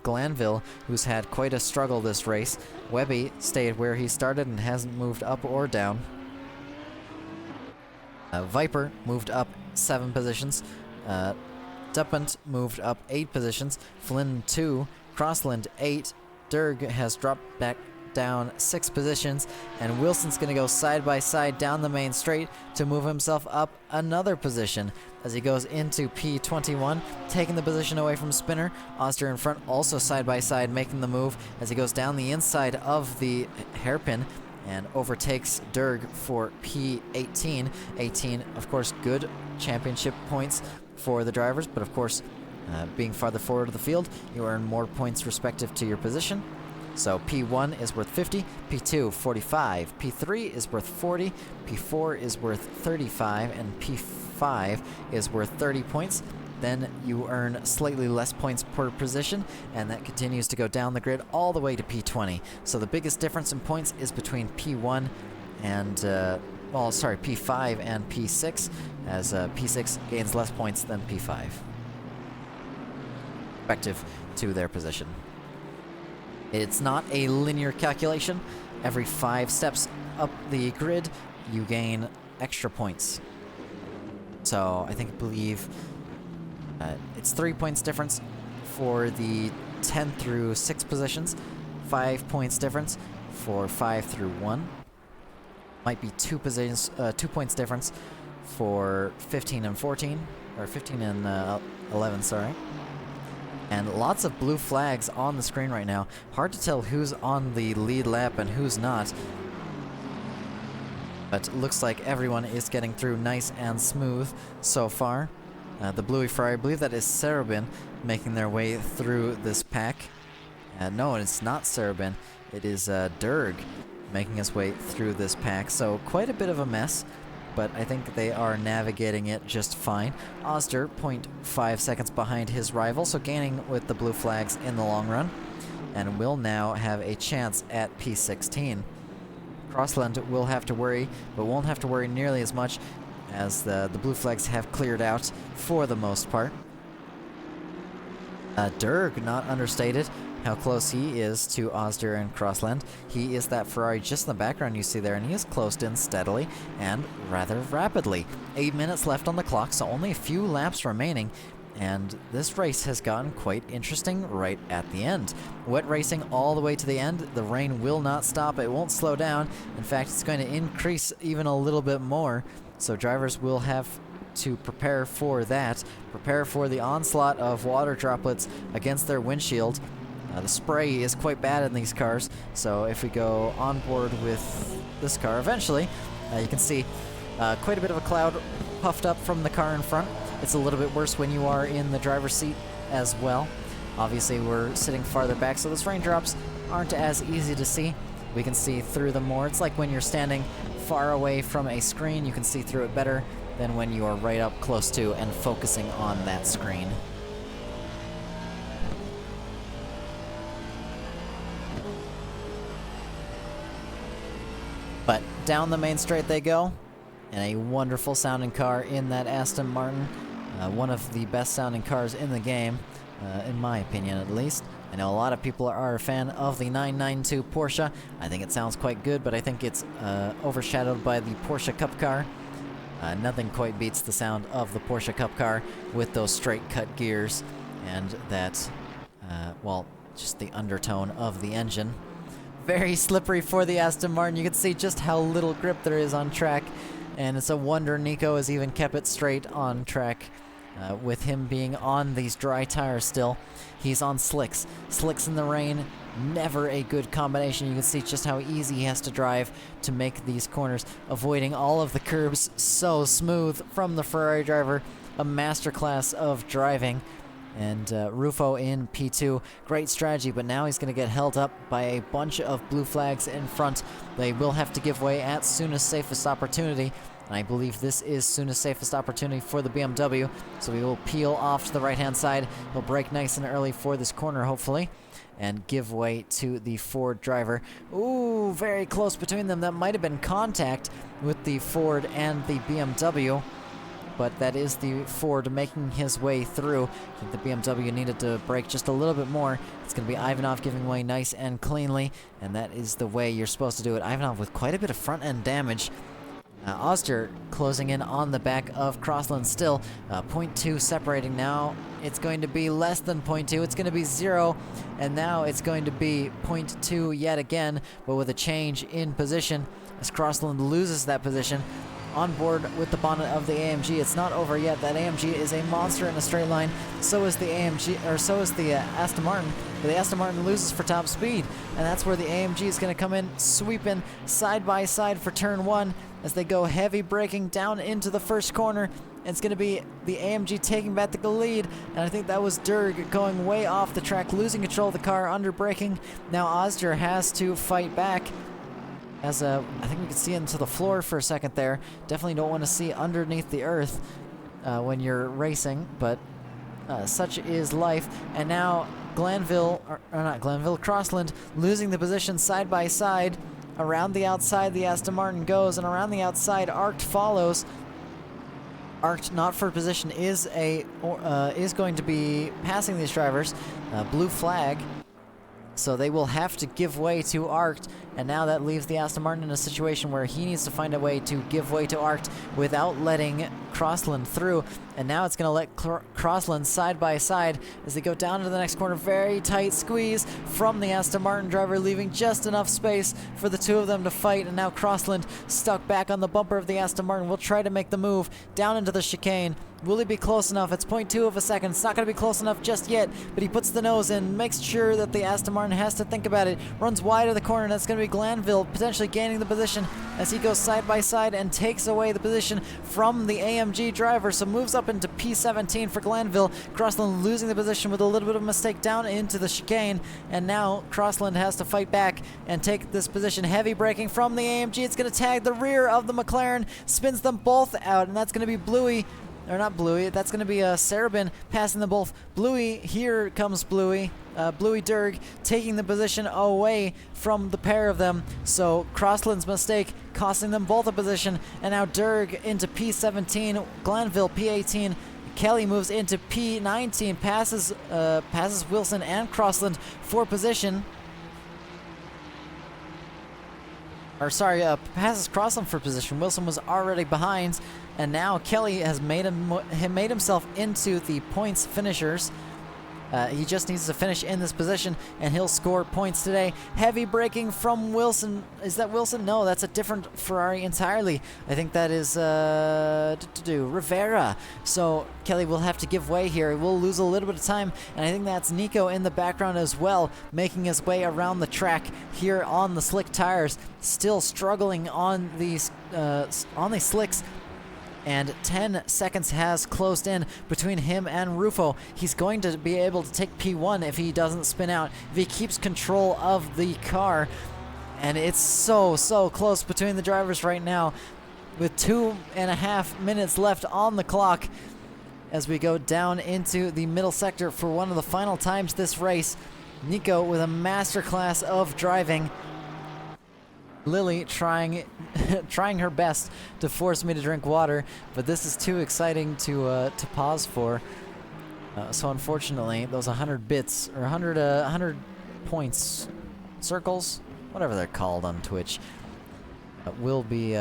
[SPEAKER 2] Glanville, who's had quite a struggle this race. Webby stayed where he started and hasn't moved up or down. Viper moved up 7 positions. Duppant moved up 8 positions. Flynn 2. Crossland 8. Derg has dropped back down 6 positions, and Wilson's going to go side by side down the main straight to move himself up another position as he goes into P21, taking the position away from Spinner. Oster in front, also side by side, making the move as he goes down the inside of the hairpin and overtakes Derg for P18. 18, of course, good championship points for the drivers, but of course, being farther forward of the field, you earn more points respective to your position. So P1 is worth 50, P2 45, P3 is worth 40, P4 is worth 35, and P5 is worth 30 points. Then you earn slightly less points per position, and that continues to go down the grid all the way to P20. So the biggest difference in points is between P1 and, P5 and P6, as P6 gains less points than P5, respective to their position. It's not a linear calculation. Every 5 steps up the grid, you gain extra points. So I believe It's 3 points difference for the 10 through 6 positions, 5 points difference for 5 through 1. Might be 2 points difference for 15 and 14, or 15 and 11, sorry. And lots of blue flags on the screen right now. Hard to tell who's on the lead lap and who's not. But looks like everyone is getting through nice and smooth so far. The bluey fry, I believe that is Serabin, making their way through this pack. No, it's not Serabin. It is Durg making his way through this pack. So quite a bit of a mess, but I think they are navigating it just fine. Ozder, 0.5 seconds behind his rival, so gaining with the blue flags in the long run, and will now have a chance at P16. Crossland will have to worry, but won't have to worry nearly as much, as the blue flags have cleared out for the most part. Durg, not understated how close he is to Ozder and Crossland. He is that Ferrari just in the background you see there, and he has closed in steadily and rather rapidly. 8 minutes left on the clock, so only a few laps remaining, and this race has gotten quite interesting right at the end. Wet racing all the way to the end. The rain will not stop. It won't slow down. In fact, it's going to increase even a little bit more, so drivers will have to prepare for that. Prepare for the onslaught of water droplets against their windshield. The spray is quite bad in these cars, so if we go on board with this car eventually, you can see quite a bit of a cloud puffed up from the car in front. It's a little bit worse when you are in the driver's seat as well. Obviously, we're sitting farther back, so those raindrops aren't as easy to see. We can see through them more. It's like when you're standing far away from a screen, you can see through it better than when you are right up close to and focusing on that screen. But down the main straight they go, in a wonderful sounding car in that Aston Martin. One of the best sounding cars in the game, in my opinion at least. I know a lot of people are a fan of the 992 Porsche. I think it sounds quite good, but I think it's overshadowed by the Porsche Cup car. Nothing quite beats the sound of the Porsche Cup car with those straight cut gears and that, well, just the undertone of the engine. Very slippery for the Aston Martin. You can see just how little grip there is on track, and it's a wonder Nico has even kept it straight on track. With him being on these dry tires still, he's on slicks. Slicks in the rain, never a good combination. You can see just how easy he has to drive to make these corners, avoiding all of the curbs so smooth from the Ferrari driver. A masterclass of driving. And Rufo in P2, great strategy, but now he's going to get held up by a bunch of blue flags in front. They will have to give way at soonest safest opportunity, and I believe this is soonest safest opportunity for the BMW, so he will peel off to the right-hand side. He'll brake nice and early for this corner, hopefully, and give way to the Ford driver. Ooh, very close between them. That might have been contact with the Ford and the BMW. But that is the Ford making his way through. I think the BMW needed to brake just a little bit more. It's going to be Ivanov giving way nice and cleanly, and that is the way you're supposed to do it. Ivanov with quite a bit of front-end damage. Oster closing in on the back of Crossland still. 0.2 separating now. It's going to be less than 0.2. It's going to be 0, and now it's going to be 0.2 yet again, but with a change in position as Crossland loses that position. On board with the bonnet of the AMG. It's not over yet. That AMG is a monster in a straight line. So is the AMG, or so is the Aston Martin. But the Aston Martin loses for top speed, and that's where the AMG is going to come in, sweeping side by side for turn 1 as they go heavy braking down into the first corner. It's going to be the AMG taking back the lead, and I think that was Durg going way off the track, losing control of the car, under braking. Now Ozder has to fight back. As I think we can see into the floor for a second there. Definitely don't want to see underneath the earth when you're racing, but such is life. And now Crossland losing the position side by side. Around the outside, the Aston Martin goes, and around the outside, Arct follows. Arct, not for position, is going to be passing these drivers. Blue flag. So they will have to give way to Arct, and now that leaves the Aston Martin in a situation where he needs to find a way to give way to Arct without letting Crossland through, and now it's going to let Crossland side by side as they go down to the next corner. Very tight squeeze from the Aston Martin driver, leaving just enough space for the two of them to fight, and now Crossland stuck back on the bumper of the Aston Martin will try to make the move down into the chicane. Will he be close enough? It's 0.2 of a second. It's not going to be close enough just yet, but he puts the nose in, makes sure that the Aston Martin has to think about it, runs wide of the corner, and that's going to be Glanville potentially gaining the position as he goes side by side and takes away the position from the AMG driver, so moves up into P17 for Glanville. Crossland losing the position with a little bit of a mistake down into the chicane, and now Crossland has to fight back and take this position. Heavy braking from the AMG. It's going to tag the rear of the McLaren, spins them both out, and that's going to be Bluey. Or not Bluey, that's going to be Sarabin passing them both. Bluey, here comes Bluey. Bluey Derg taking the position away from the pair of them. So Crossland's mistake costing them both a position. And now Derg into P17, Glanville P18. Kelly moves into P19, passes Wilson and Crossland for position. Passes Crossland for position. Wilson was already behind, and now Kelly has made himself into the points finishers. He just needs to finish in this position, and he'll score points today. Heavy braking from Wilson. Is that Wilson? No, that's a different Ferrari entirely. I think that is Rivera. So Kelly will have to give way here. We'll lose a little bit of time, and I think that's Nico in the background as well, making his way around the track here on the slick tires, still struggling on these slicks. And 10 seconds has closed in between him and Rufo. He's going to be able to take P1 if he doesn't spin out, if he keeps control of the car. And it's so close between the drivers right now, with 2.5 minutes left on the clock as we go down into the middle sector for one of the final times this race. Nico with a masterclass of driving. Lily trying her best to force me to drink water, but this is too exciting to pause for. So unfortunately, those 100 bits or 100 points, circles, whatever they're called on Twitch, will be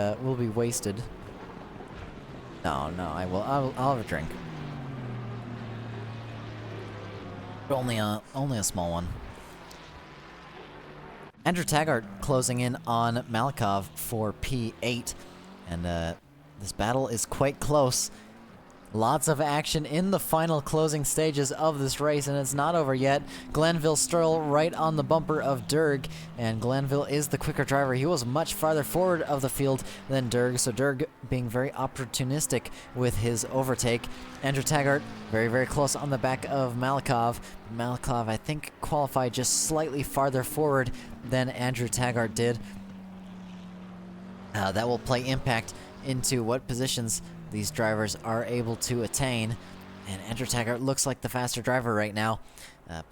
[SPEAKER 2] wasted. No, I'll have a drink. But only a small one. Andrew Taggart closing in on Malikov for P8, and this battle is quite close. Lots of action in the final closing stages of this race, and it's not over yet. Glanville Stroll right on the bumper of Derg, and Glanville is the quicker driver. He was much farther forward of the field than Derg, so Derg being very opportunistic with his overtake. Andrew Taggart very, very close on the back of Malikov. Malikov, I think, qualified just slightly farther forward than Andrew Taggart did. That will play impact into what positions these drivers are able to attain, and Andrew Taggart looks like the faster driver right now.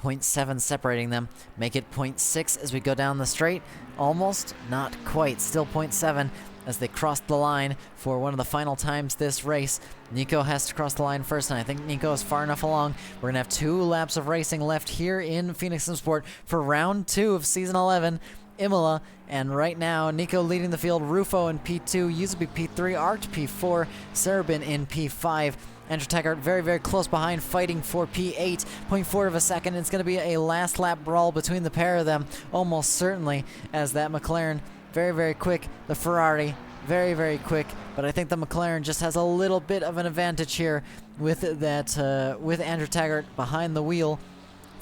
[SPEAKER 2] 0.7 separating them, make it 0.6 as we go down the straight. Almost, not quite, still 0.7 as they cross the line for one of the final times this race. Nico has to cross the line first, and I think Nico is far enough along. We're going to have 2 laps of racing left here in Phoenix Sim Sport for round 2 of season 11. Imola, and right now Nico leading the field, Rufo in P2, Yuzubi P3, Art P4, Sarabin in P5. Andrew Taggart very, very close behind, fighting for P8, 0.4 of a second. It's going to be a last lap brawl between the pair of them, almost certainly, as that McLaren very, very quick, the Ferrari very, very quick, but I think the McLaren just has a little bit of an advantage here with that, with Andrew Taggart behind the wheel.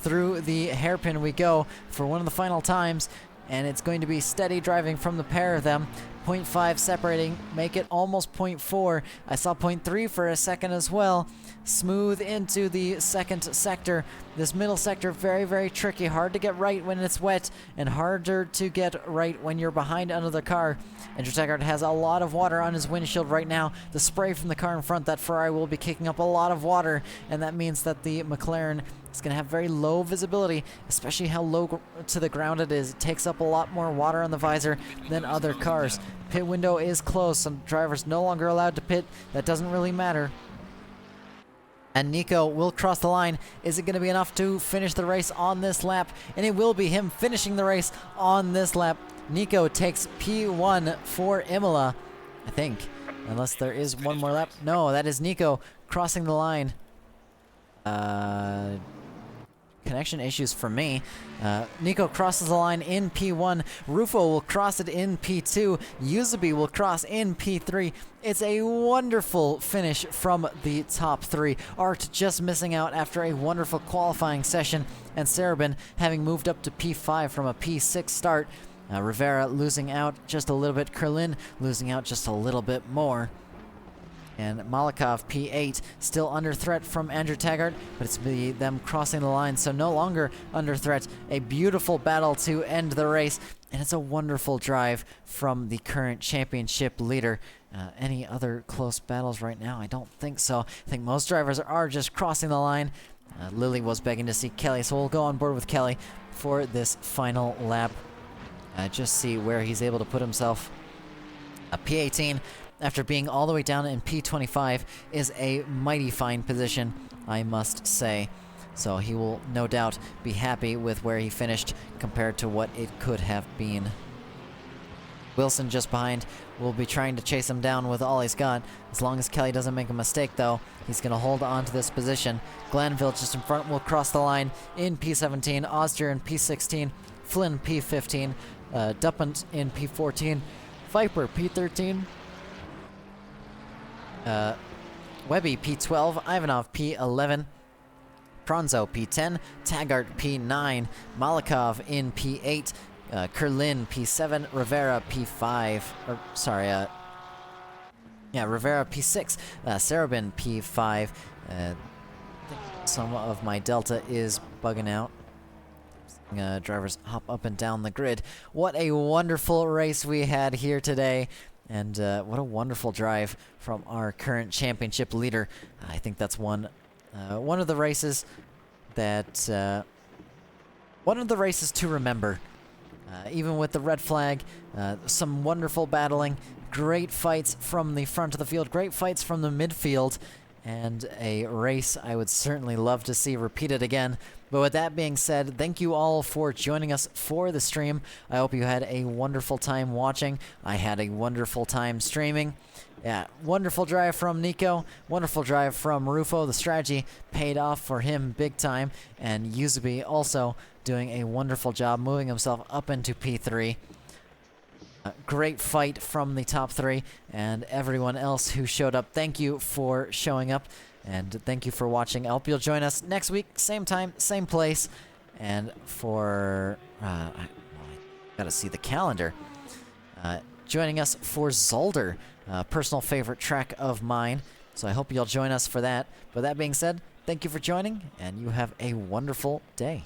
[SPEAKER 2] Through the hairpin we go for one of the final times, and it's going to be steady driving from the pair of them. 0.5 separating, make it almost 0.4. I saw 0.3 for a second as well. Smooth into the second sector. This middle sector, very, very tricky. Hard to get right when it's wet, and harder to get right when you're behind under the car. Andrew Taggart has a lot of water on his windshield right now. The spray from the car in front, that Ferrari will be kicking up a lot of water, and that means that the McLaren is going to have very low visibility, especially how low to the ground it is. It takes up a lot more water on the visor than other cars. Pit window is closed. Some drivers no longer allowed to pit. That doesn't really matter. And Nico will cross the line. Is it going to be enough to finish the race on this lap? And it will be him finishing the race on this lap. Nico takes P1 for Imola, I think. Unless there is one more lap. No, that is Nico crossing the line. Connection issues for me. Nico crosses the line in P1. Rufo will cross it in P2. Yuzubi will cross in P3. It's a wonderful finish from the top three. Art just missing out after a wonderful qualifying session, and Sarabin having moved up to P5 from a P6 start. Rivera losing out just a little bit. Kerlin losing out just a little bit more. And Malikov, P8, still under threat from Andrew Taggart, but it's them crossing the line, so no longer under threat. A beautiful battle to end the race, and it's a wonderful drive from the current championship leader. Any other close battles right now? I don't think so. I think most drivers are just crossing the line. Lily was begging to see Kelly, so we'll go on board with Kelly for this final lap. Just see where he's able to put himself. A P18. After being all the way down in P25 is a mighty fine position, I must say. So he will no doubt be happy with where he finished compared to what it could have been. Wilson just behind will be trying to chase him down with all he's got. As long as Kelly doesn't make a mistake, though, he's going to hold on to this position. Glanville just in front will cross the line in P17. Oster in P16. Flynn P15. Duppant in P14. Viper P13. Webby P12, Ivanov P11, Pronzo P10, Taggart P9, Malikov in P8, Kerlin P7, Rivera P5, Rivera P6, Sarabin P5. Some of my delta is bugging out. Drivers hop up and down the grid. What a wonderful race we had here today. And what a wonderful drive from our current championship leader. I think that's one of the races that one of the races to remember. Even with the red flag, some wonderful battling, great fights from the front of the field, great fights from the midfield, and a race I would certainly love to see repeated again. But with that being said, thank you all for joining us for the stream. I hope you had a wonderful time watching. I had a wonderful time streaming. Yeah, wonderful drive from Nico. Wonderful drive from Rufo. The strategy paid off for him big time. And Yuzubi also doing a wonderful job moving himself up into P3. Great fight from the top three. And everyone else who showed up, thank you for showing up. And thank you for watching. I hope you'll join us next week, same time, same place. And for... I gotta see the calendar. Joining us for Zolder, personal favorite track of mine. So I hope you'll join us for that. But that being said, thank you for joining, and you have a wonderful day.